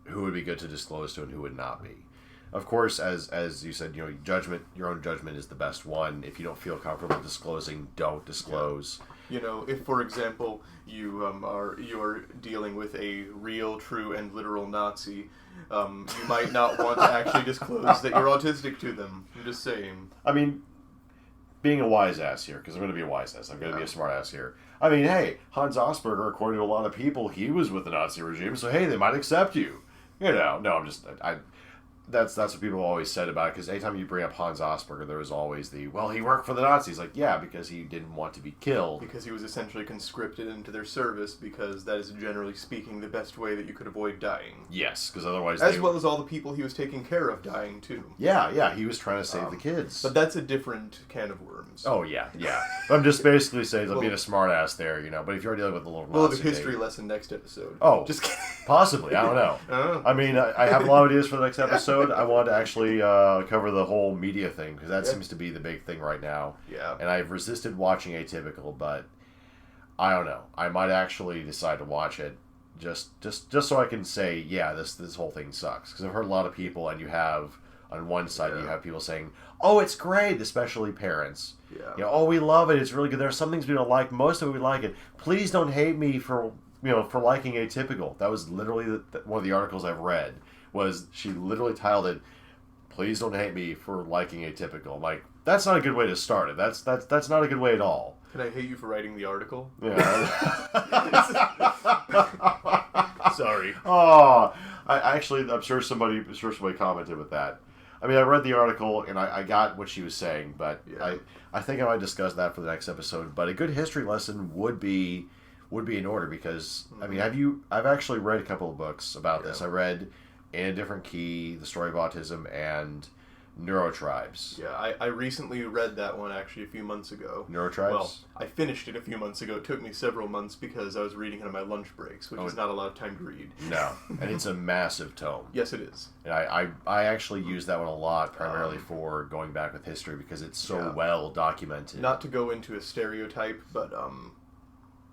who would be good to disclose to and who would not be. of course, as you said, your own judgment is the best one. If you don't feel comfortable disclosing, don't disclose. If, for example, you are dealing with a real, true, and literal Nazi, you might not want to actually disclose that you're autistic to them. I'm just saying. I mean, being a wise ass here, because I'm going to be a wise ass. I'm going to be a smart ass here. I mean, hey, Hans Asperger, according to a lot of people, he was with the Nazi regime, so hey, they might accept you. No, I'm just... That's what people always said about it, because anytime you bring up Hans Asperger, there was always he worked for the Nazis. Like, yeah, because he didn't want to be killed. Because he was essentially conscripted into their service, because that is, generally speaking, the best way that you could avoid dying. Yes, because otherwise... well as all the people he was taking care of dying, too. Yeah, he was trying to save the kids. But that's a different can of worms. Oh, yeah. I'm just basically saying, I'm being a smart ass there, but if you're dealing with a little Nazi... We'll have a history lesson next episode. Oh. Just kidding. Possibly, I don't know. I mean, I have a lot of ideas for the next episode. I want to actually cover the whole media thing, because that seems to be the big thing right now. Yeah. And I've resisted watching Atypical, but I don't know. I might actually decide to watch it just so I can say, yeah, this whole thing sucks. Because I've heard a lot of people, and you have, on one side, you have people saying, oh, it's great, especially parents. Yeah. Oh, we love it, it's really good. There are some things we don't like, most of it we like it. Please don't hate me for liking Atypical. That was literally one of the articles I've read. She literally titled it, "Please don't hate me for liking Atypical." I'm like, that's not a good way to start it. That's not a good way at all. Can I hate you for writing the article? Yeah. Sorry. Oh, I'm sure somebody commented with that. I mean, I read the article and I got what she was saying, but I think I might discuss that for the next episode. But a good history lesson would be in order, because I mean, I've actually read a couple of books about this. I read In a Different Key, The Story of Autism, and Neurotribes. Yeah, I recently read that one actually a few months ago. Neurotribes? Well, I finished it a few months ago. It took me several months because I was reading it on my lunch breaks, which is not a lot of time to read. No, and it's a massive tome. Yes, it is. And I actually use that one a lot, primarily for going back with history, because it's so well documented. Not to go into a stereotype, but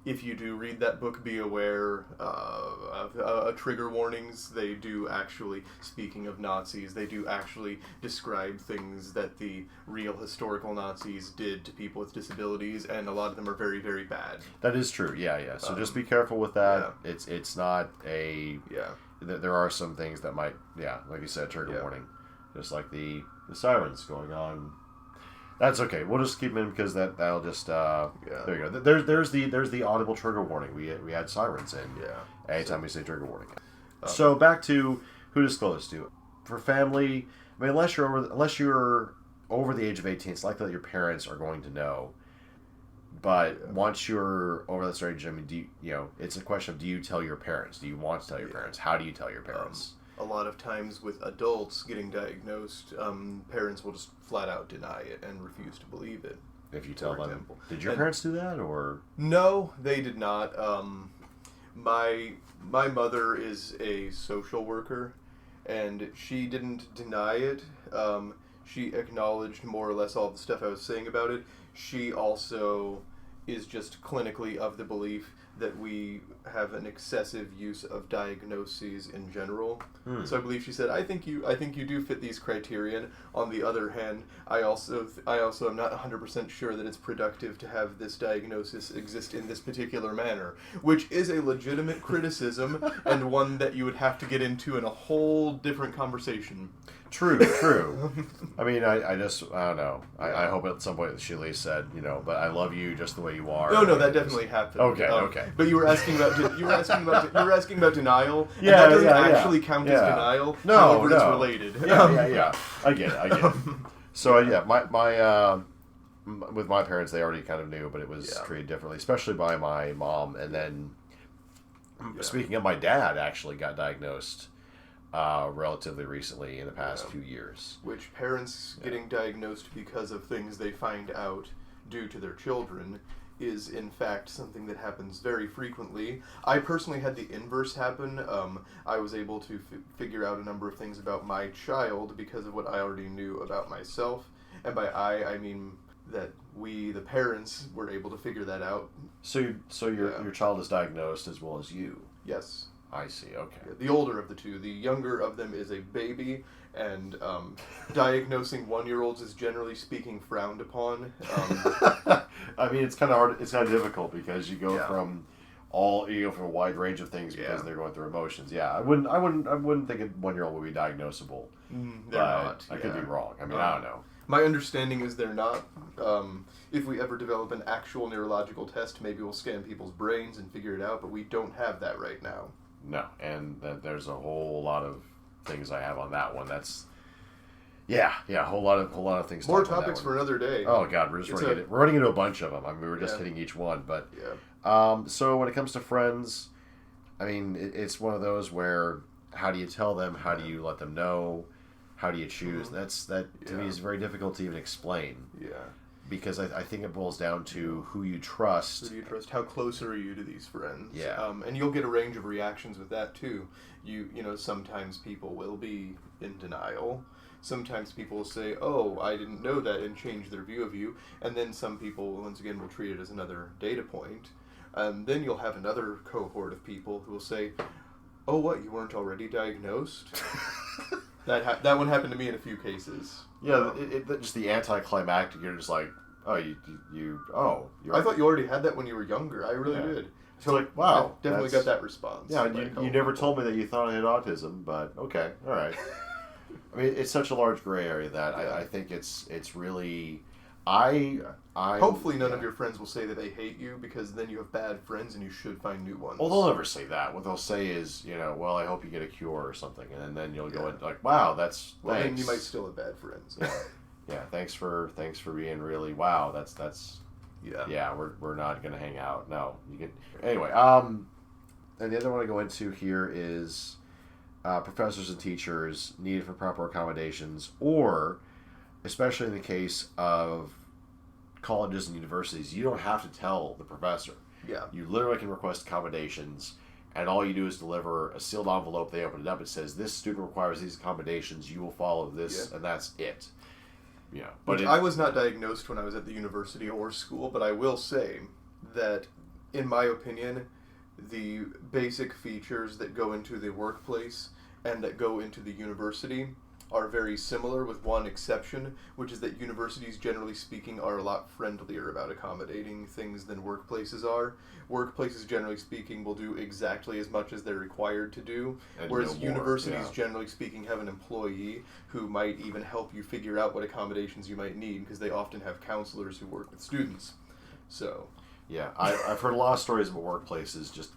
if you do read that book, be aware of trigger warnings. They do actually, speaking of Nazis, they do actually describe things that the real historical Nazis did to people with disabilities, and a lot of them are very, very bad. That is true, yeah. So just be careful with that. Yeah. It's not a... Yeah. There are some things that might, like you said, trigger warning. Just like the sirens going on. That's okay. We'll just keep them in, because that'll just there you go. There's the audible trigger warning. We had sirens in. Yeah. Anytime we say trigger warning. So back to who disclose to. For family, I mean, unless you're over the age of 18, it's likely that your parents are going to know. But once you're over that age, I mean, it's a question of, do you tell your parents? Do you want to tell your parents? How do you tell your parents? A lot of times with adults getting diagnosed, parents will just flat out deny it and refuse to believe it. If you tell them. Did your parents do that, or? No, they did not. My mother is a social worker, and she didn't deny it. She acknowledged more or less all the stuff I was saying about it. She also is just clinically of the belief that we have an excessive use of diagnoses in general. So I believe she said, I think you do fit these criterion. On the other hand, I also am not 100% sure that it's productive to have this diagnosis exist in this particular manner, which is a legitimate criticism and one that you would have to get into in a whole different conversation. True. I mean, I don't know. I hope at some point she at least said, but I love you just the way you are. No, that definitely happened. Okay. But you were asking about denial. Yeah, and that doesn't actually count as denial. No, however, it's related. Yeah. I get it. So my with my parents, they already kind of knew, but it was treated differently, especially by my mom. And then, speaking of, my dad actually got diagnosed relatively recently in the past few years. Which parents getting diagnosed because of things they find out due to their children is in fact something that happens very frequently. I personally had the inverse happen. I was able to figure out a number of things about my child because of what I already knew about myself. And by I mean that we, the parents, were able to figure that out. So your child is diagnosed as well as you? Yes. I see. Okay. Yeah, the older of the two. The younger of them is a baby, and diagnosing 1-year-olds is generally speaking frowned upon. I mean, it's kind of hard. It's kind of difficult because you go Yeah. from a wide range of things because Yeah. they're going through emotions. Yeah, I wouldn't think a 1-year-old would be diagnosable. They're not. I could be Yeah. wrong. I mean, I don't know. My understanding is they're not. If we ever develop an actual neurological test, maybe we'll scan people's brains and figure it out, but we don't have that right now. No, and there's a whole lot of things I have on that one. That's a whole lot of things. More topics for another day. Oh God, we're running into a bunch of them. I mean, we were just hitting each one, but so when it comes to friends, I mean, it's one of those where how do you tell them? How do you let them know? How do you choose? That to me is very difficult to even explain. Yeah. Because I think it boils down to who you trust. Who do you trust? How close are you to these friends? Yeah. And you'll get a range of reactions with that too. You know, sometimes people will be in denial. Sometimes people will say, "Oh, I didn't know that," and change their view of you. And then some people, once again, will treat it as another data point. Then you'll have another cohort of people who will say, "Oh, what? You weren't already diagnosed?" That one happened to me in a few cases. Yeah, just the anticlimactic. You're just like, oh, I thought you already had that when you were younger. I really did. So like, wow, I definitely got that response. Yeah, you never told me that you thought I had autism, but okay, all right. I mean, it's such a large gray area that I think it's really. Hopefully none of your friends will say that they hate you, because then you have bad friends and you should find new ones. Well, they'll never say that. What they'll say is, well, I hope you get a cure or something, and then you'll go in like, wow, thanks. Then you might still have bad friends. Yeah, thanks for being really, wow, that's yeah, we're not gonna hang out. No, you can anyway. And the other one I go into here is professors and teachers needed for proper accommodations, or especially in the case of colleges and universities, you don't have to tell the professor. Yeah. You literally can request accommodations, and all you do is deliver a sealed envelope. They open it up. It says, this student requires these accommodations. You will follow this, and that's it. Yeah. But I was not diagnosed when I was at the university or school, but I will say that, in my opinion, the basic features that go into the workplace and that go into the university are very similar, with one exception, which is that universities, generally speaking, are a lot friendlier about accommodating things than workplaces are. Workplaces, generally speaking, will do exactly as much as they're required to do, whereas universities, generally speaking, have an employee who might even help you figure out what accommodations you might need, because they often have counselors who work with students. So... yeah, I've heard a lot of stories about workplaces. Just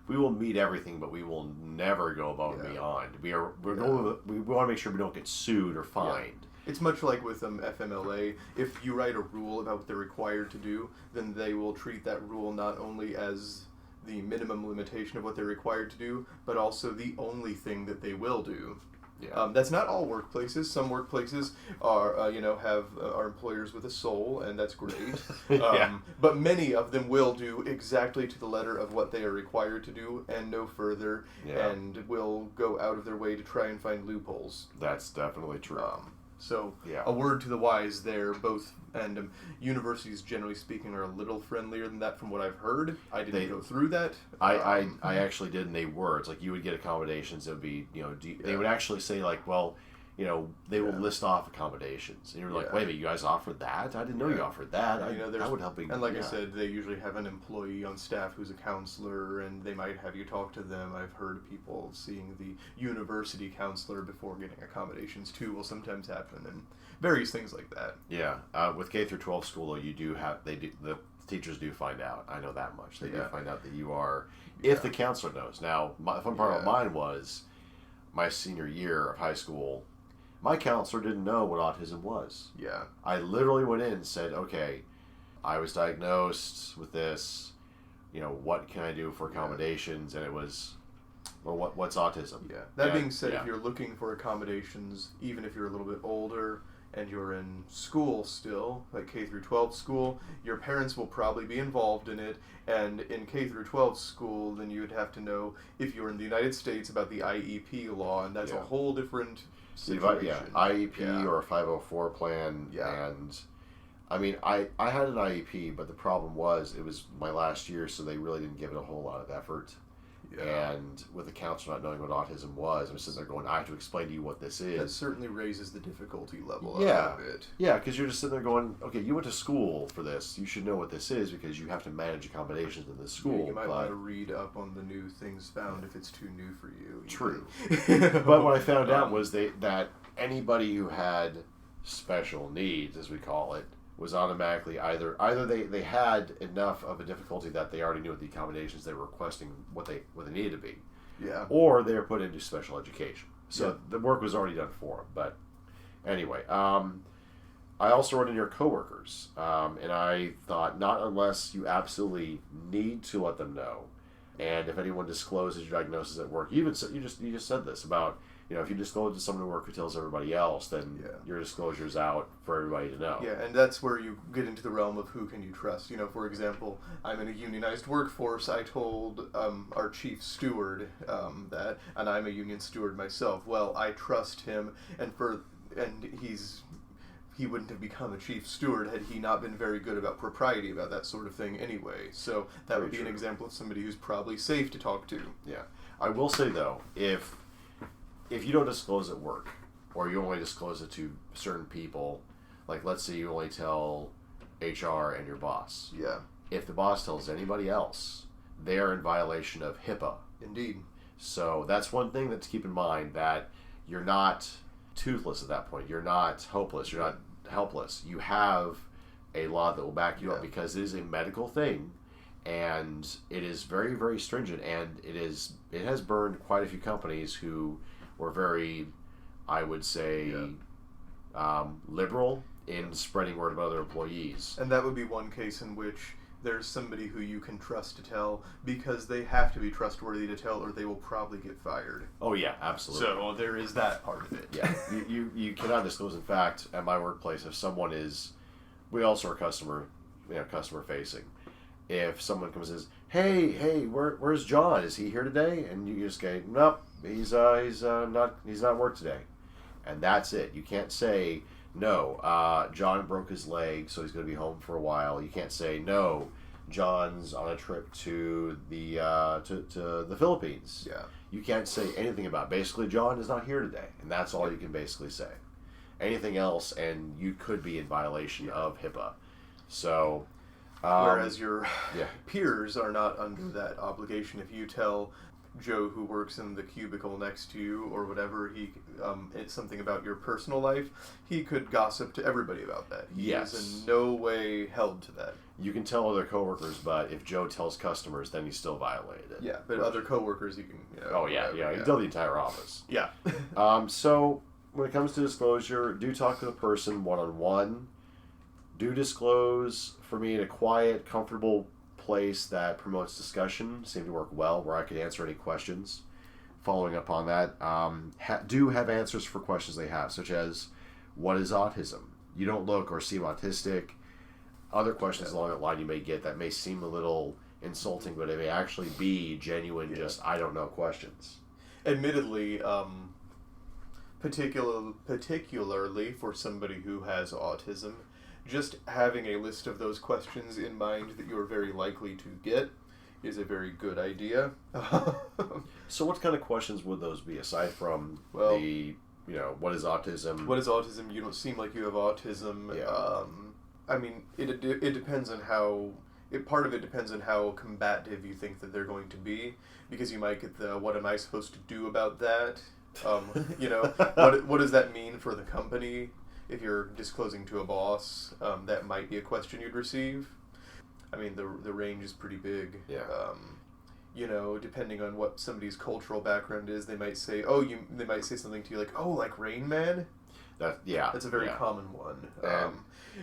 we will meet everything, but we will never go above and beyond. We want to make sure we don't get sued or fined. Yeah. It's much like with FMLA. If you write a rule about what they're required to do, then they will treat that rule not only as the minimum limitation of what they're required to do, but also the only thing that they will do. Yeah. That's not all workplaces. Some workplaces are, are employers with a soul, and that's great. But many of them will do exactly to the letter of what they are required to do, and no further, and will go out of their way to try and find loopholes. That's definitely true. A word to the wise there. Both and universities, generally speaking, are a little friendlier than that, from what I've heard. I didn't go through that. I actually did, and they were. It's like you would get accommodations. It would be, they would actually say like, well, they will list off accommodations, and you're like, wait a minute, you guys offered that? I didn't know you offered that. That would help. And like I said, they usually have an employee on staff who's a counselor, and they might have you talk to them. I've heard people seeing the university counselor before getting accommodations too will sometimes happen, and various things like that. Yeah, with K through 12 school, you do have the teachers do find out. I know that much. They do find out that you are, if the counselor knows. Now, the fun part about mine was my senior year of high school. My counselor didn't know what autism was. Yeah. I literally went in and said, okay, I was diagnosed with this. What can I do for accommodations? And it was, well, what's autism? Yeah. That being said, if you're looking for accommodations, even if you're a little bit older and you're in school still, like K through 12 school, your parents will probably be involved in it. And in K through 12 school, then you would have to know, if you're in the United States, about the IEP law, and that's a whole different situation. IEP or a 504 plan, and I mean, I had an IEP, but the problem was it was my last year, so they really didn't give it a whole lot of effort. Yeah. And with the counselor not knowing what autism was, I'm sitting there going, I have to explain to you what this is. That certainly raises the difficulty level Yeah. a bit. Yeah, because you're just sitting there going, okay, you went to school for this. You should know what this is because you have to manage accommodations in this school. Yeah, you might want to read up on the new things found if it's too new for you. True. But what I found out was that anybody who had special needs, as we call it, was automatically either they had enough of a difficulty that they already knew what the accommodations they were requesting what they needed to be, yeah, or they were put into special education. So the work was already done for them. But anyway, I also run into your coworkers, and I thought not unless you absolutely need to let them know, and if anyone discloses your diagnosis at work, you just said this about. If you disclose to someone at work who tells everybody else, then your disclosure's out for everybody to know. Yeah, and that's where you get into the realm of who can you trust. For example, I'm in a unionized workforce. I told our chief steward that, and I'm a union steward myself. Well, I trust him, and he wouldn't have become a chief steward had he not been very good about propriety about that sort of thing anyway. So that would be an example of somebody who's probably safe to talk to. Yeah. I will say, though, if you don't disclose at work, or you only disclose it to certain people, like let's say you only tell HR and your boss. Yeah. If the boss tells anybody else, they are in violation of HIPAA. Indeed. So that's one thing to keep in mind, that you're not toothless at that point. You're not hopeless. You're not helpless. You have a law that will back you up because it is a medical thing. And it is very, very stringent, and it has burned quite a few companies who were very, I would say, liberal in spreading word about other employees. And that would be one case in which there's somebody who you can trust to tell, because they have to be trustworthy to tell, or they will probably get fired. Oh yeah, absolutely. So there is that part of it. Yeah, you cannot disclose. In fact, at my workplace, if someone is, we also are customer facing. If someone comes and says, "Hey, where's John? Is he here today?" and you just go, "Nope, he's not at work today," and that's it. You can't say, "No, John broke his leg, so he's going to be home for a while." You can't say, "No, John's on a trip to the to the Philippines." Yeah. You can't say anything about it. Basically, John is not here today, and that's all you can basically say. Anything else, and you could be in violation of HIPAA. So. Whereas your peers are not under that obligation. If you tell Joe, who works in the cubicle next to you or whatever, it's something about your personal life, he could gossip to everybody about that. He is in no way held to that. You can tell other coworkers, but if Joe tells customers, then he's still violated it. Yeah, but other coworkers, you can. You can tell the entire office. Yeah. So when it comes to disclosure, do talk to the person one-on-one. Do disclose, for me, in a quiet, comfortable place that promotes discussion. Seemed to work well, where I could answer any questions. Following up on that, do have answers for questions they have, such as, what is autism? You don't look or seem autistic. Other questions along that line you may get that may seem a little insulting, but it may actually be genuine, just, I don't know questions. Admittedly, particularly for somebody who has autism, just having a list of those questions in mind that you're very likely to get is a very good idea. So what kind of questions would those be, aside from what is autism? What is autism? You don't seem like you have autism. Yeah. I mean, it depends on how... part of it depends on how combative you think that they're going to be, because you might get the, what am I supposed to do about that? What does that mean for the company? If you're disclosing to a boss, that might be a question you'd receive. I mean, the range is pretty big. Yeah. Depending on what somebody's cultural background is, they might say, they might say something to you like, like Rain Man? That's a very common one.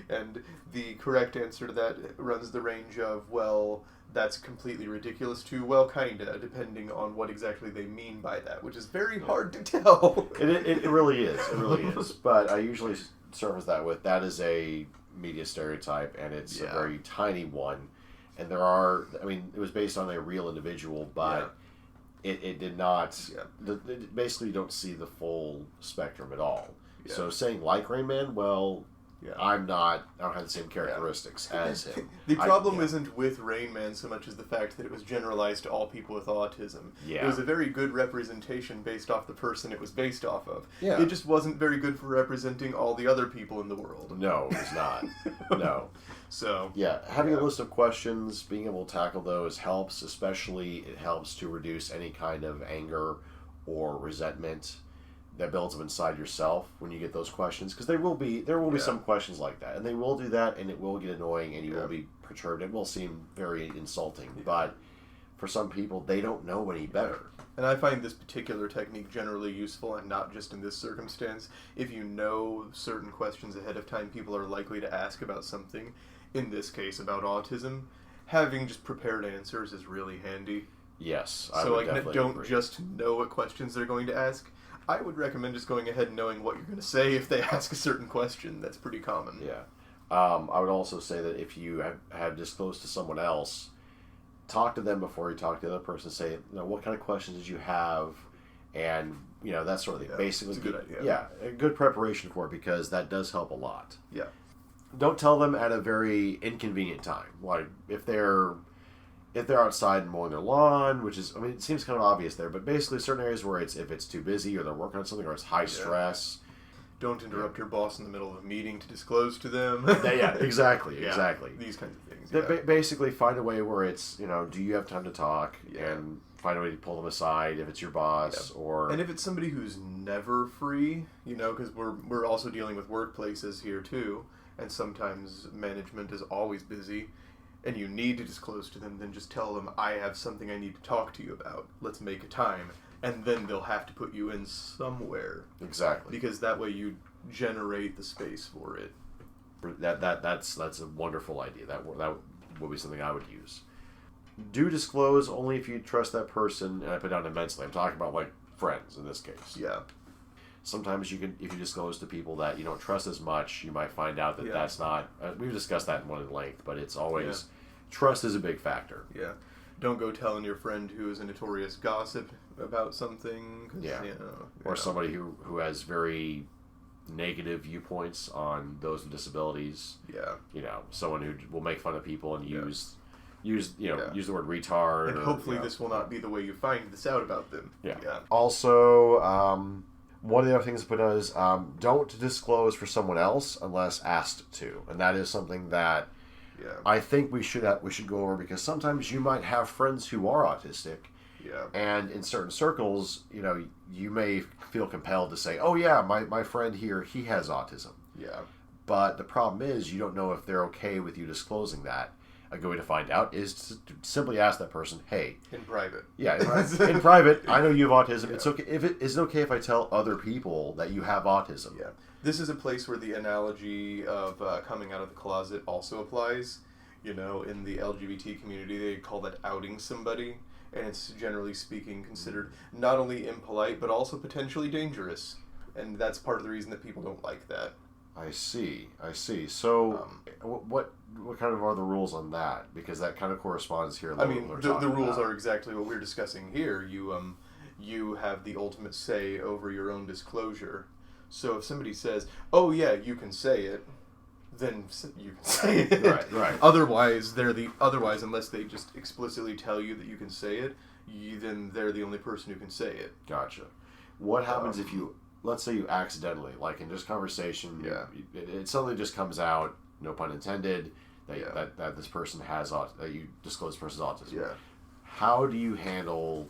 And the correct answer to that runs the range of, well, that's completely ridiculous to, well, kinda, depending on what exactly they mean by that, which is very hard to tell. It really is. It really is. But I usually surface that with, that is a media stereotype, and it's a very tiny one. And there are, it was based on a real individual, but it did not, basically you don't see the full spectrum at all. Yeah. So saying like Rain Man, well, Yeah. I don't have the same characteristics as him. The problem isn't with Rain Man so much as the fact that it was generalized to all people with autism. Yeah. It was a very good representation based off the person it was based off of. Yeah. It just wasn't very good for representing all the other people in the world. No, it's not. No. So. Yeah, having a list of questions, being able to tackle those helps, especially it helps to reduce any kind of anger or resentment that builds up inside yourself when you get those questions, because there will be some questions like that, and they will do that, and it will get annoying, and you will be perturbed. It will seem very insulting, but for some people, they don't know any better. And I find this particular technique generally useful, and not just in this circumstance. If you know certain questions ahead of time people are likely to ask about something, in this case about autism, having just prepared answers is really handy. Yes, I would definitely agree. Just know what questions they're going to ask. I would recommend just going ahead and knowing what you're going to say if they ask a certain question. That's pretty common. Yeah. I would also say that if you have disclosed to someone else, talk to them before you talk to the other person. Say, what kind of questions did you have? And, that sort of thing. Basically, it's a good idea. Yeah, a good preparation for it, because that does help a lot. Yeah. Don't tell them at a very inconvenient time. Like, if they're outside and mowing their lawn, which is, it seems kind of obvious there, but basically certain areas where if it's too busy or they're working on something or it's high stress. Don't interrupt your boss in the middle of a meeting to disclose to them. Exactly. These kinds of things. Basically find a way where it's, do you have time to talk, and find a way to pull them aside if it's your boss or... And if it's somebody who's never free, because we're also dealing with workplaces here too, and sometimes management is always busy, and you need to disclose to them, then just tell them, I have something I need to talk to you about. Let's make a time. And then they'll have to put you in somewhere. Exactly. Because that way you generate the space for it. That's a wonderful idea. That would be something I would use. Do disclose only if you trust that person, and I put down immensely. I'm talking about, like, friends in this case. Yeah. Sometimes if you disclose to people that you don't trust as much, you might find out that that's not... we've discussed that in one in length, but it's always... Trust is a big factor. Yeah. Don't go telling your friend who is a notorious gossip about something. Or somebody who has very negative viewpoints on those with disabilities. Yeah. Someone who will make fun of people and use the word retard. And hopefully this will not be the way you find this out about them. Yeah. Also, one of the other things to put on is don't disclose for someone else unless asked to, and that is something that I think we should go over, because sometimes you might have friends who are autistic, and in certain circles, you may feel compelled to say, "Oh yeah, my friend here, he has autism." Yeah. But the problem is, you don't know if they're okay with you disclosing that. A good way to find out is to simply ask that person, "Hey," in private. Yeah, in private. I know you have autism. It's okay. Is it okay if I tell other people that you have autism? Yeah. This is a place where the analogy of coming out of the closet also applies. In the LGBT community, they call that outing somebody, and it's generally speaking considered not only impolite but also potentially dangerous, and that's part of the reason that people don't like that. I see. So, what kind of are the rules on that? Because that kind of corresponds here. The rules are exactly what we're discussing here. You have the ultimate say over your own disclosure. So if somebody says, "Oh yeah, you can say it," then you can say it. Right. Otherwise, unless they just explicitly tell you that you can say it, then they're the only person who can say it. Gotcha. What happens if you... Let's say you accidentally, like in just conversation, it suddenly just comes out, no pun intended, that this person has that you disclose this person's autism. Yeah. How do you handle,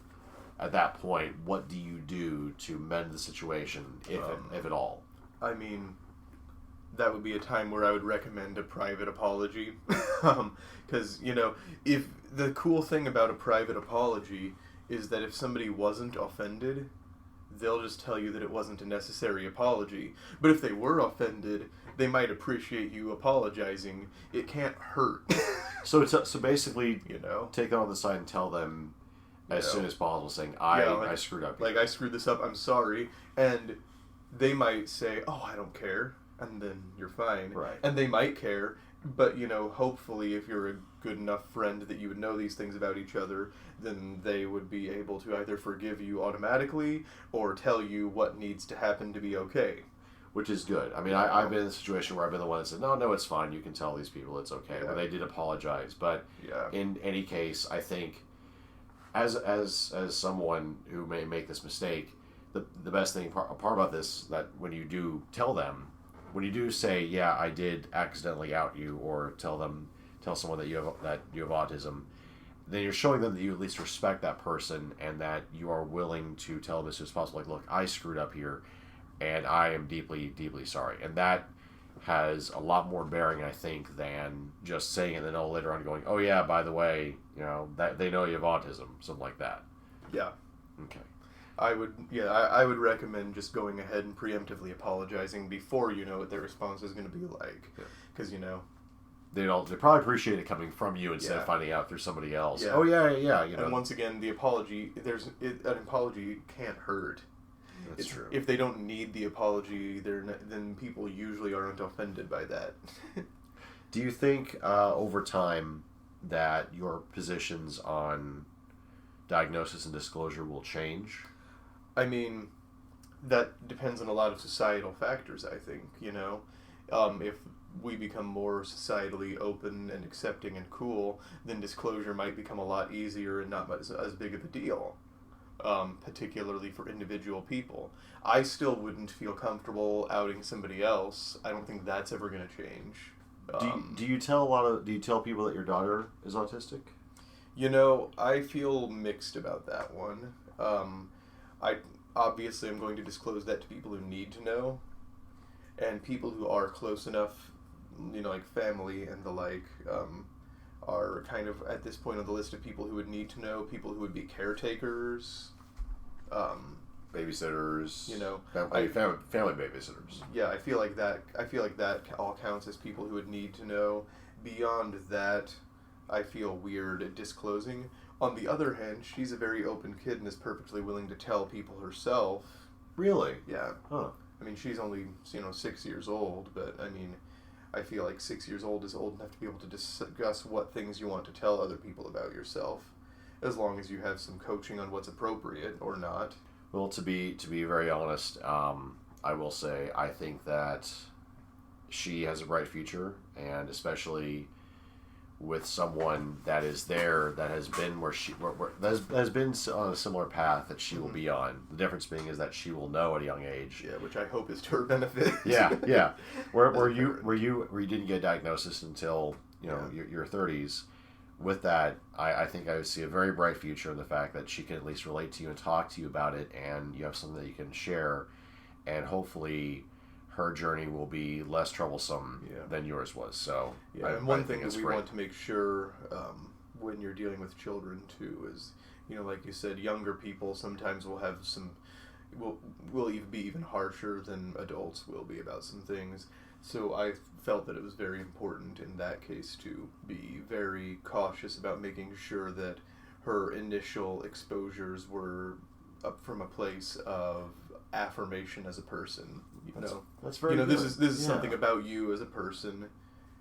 at that point, what do you do to mend the situation, if at all? That would be a time where I would recommend a private apology. Because, if the cool thing about a private apology is that if somebody wasn't offended, they'll just tell you that it wasn't a necessary apology. But if they were offended, they might appreciate you apologizing. It can't hurt. So basically, take them on the side and tell them as soon as possible, saying, I screwed up. Like, I screwed this up, I'm sorry. And they might say, "Oh, I don't care." And then you're fine. Right. And they might care. But, hopefully if you're a good enough friend that you would know these things about each other, then they would be able to either forgive you automatically or tell you what needs to happen to be okay. which is good. I mean, I've been in a situation where I've been the one that said, no, it's fine. You can tell these people it's okay. Yeah. But they did apologize. But in any case, I think as someone who may make this mistake, the best thing part about this, that when you do tell them, when you do say, yeah, I did accidentally out you, or tell someone that you have autism, then you're showing them that you at least respect that person and that you are willing to tell them as soon as possible, like, look, I screwed up here and I am deeply, deeply sorry. And that has a lot more bearing, I think, than just saying it and then later on going, oh yeah, by the way, that they know you have autism, something like that. Yeah. Okay. I would recommend just going ahead and preemptively apologizing before you know what their response is going to be like. Because, they probably appreciate it coming from you instead of finding out through somebody else. Yeah. Oh yeah. And once again, the apology, an apology can't hurt. That's true. If they don't need the apology, then people usually aren't offended by that. Do you think over time that your positions on diagnosis and disclosure will change? I mean, that depends on a lot of societal factors, I think, If we become more societally open and accepting and cool, then disclosure might become a lot easier and not as big of a deal, particularly for individual people. I still wouldn't feel comfortable outing somebody else. I don't think that's ever going to change. Do you tell people that your daughter is autistic? I feel mixed about that one. Obviously I'm going to disclose that to people who need to know, and people who are close enough, like family and the like, are kind of at this point on the list of people who would need to know, people who would be caretakers, babysitters, family babysitters. Yeah, I feel like that all counts as people who would need to know. Beyond that, I feel weird disclosing. On the other hand, she's a very open kid and is perfectly willing to tell people herself. Really? Yeah. Huh. I mean, she's only, 6 years old, but I mean, I feel like 6 years old is old enough to be able to discuss what things you want to tell other people about yourself, as long as you have some coaching on what's appropriate or not. Well, to be very honest, I will say I think that she has a bright future, and especially with someone that is there, that has been that has been on a similar path that she will be on. The difference being is that she will know at a young age. Yeah, which I hope is to her benefit. Yeah. Where you didn't get a diagnosis until your 30s. With that, I think I would see a very bright future in the fact that she can at least relate to you and talk to you about it, and you have something that you can share, and hopefully her journey will be less troublesome than yours was. So and one thing that we want to make sure when you're dealing with children too is, like you said, younger people sometimes will have will even be even harsher than adults will be about some things. So I felt that it was very important in that case to be very cautious about making sure that her initial exposures were up from a place of affirmation as a person. That's very good. This is something about you as a person.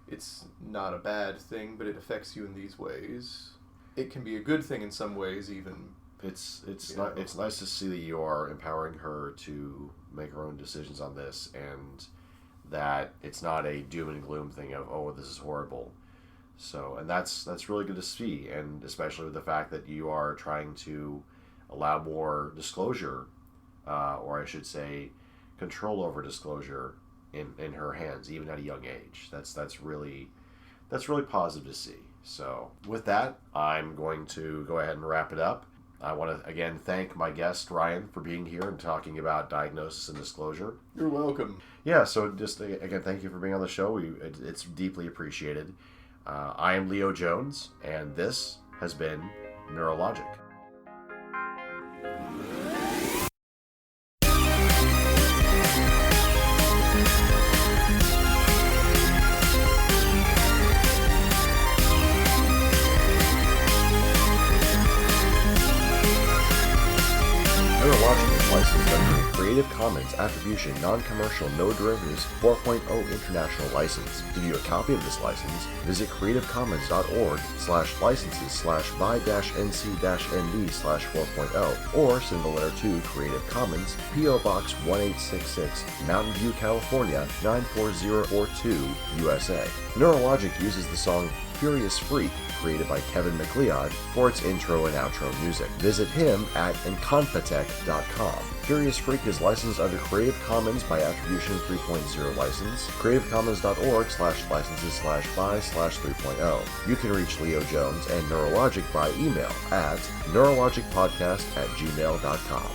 It's not a bad thing, but it affects you in these ways. It can be a good thing in some ways, even. It's nice to see that you are empowering her to make her own decisions on this, and that it's not a doom and gloom thing of, oh, this is horrible. So, and that's really good to see, and especially with the fact that you are trying to allow more disclosure, or I should say, control over disclosure in her hands, even at a young age. That's really positive to see. So, with that, I'm going to go ahead and wrap it up. I want to again thank my guest Ryan for being here and talking about diagnosis and disclosure. You're welcome. Yeah, so just again, thank you for being on the show. It's deeply appreciated. I am Leo Jones, and this has been Neurologic. You're watching is licensed under a Creative Commons Attribution Non-Commercial No Derivatives 4.0 International License. To view a copy of this license, visit creativecommons.org/licenses/by-nc-nd/4.0 or send a letter to Creative Commons, P.O. Box 1866, Mountain View, California 94042, USA. Neurologic uses the song Furious Freak, created by Kevin MacLeod, for its intro and outro music. Visit him at inconfitech.com. Furious Freak is licensed under Creative Commons by Attribution 3.0 license, creativecommons.org/licenses/by/3.0. You can reach Leo Jones and Neurologic by email at neurologicpodcast@gmail.com.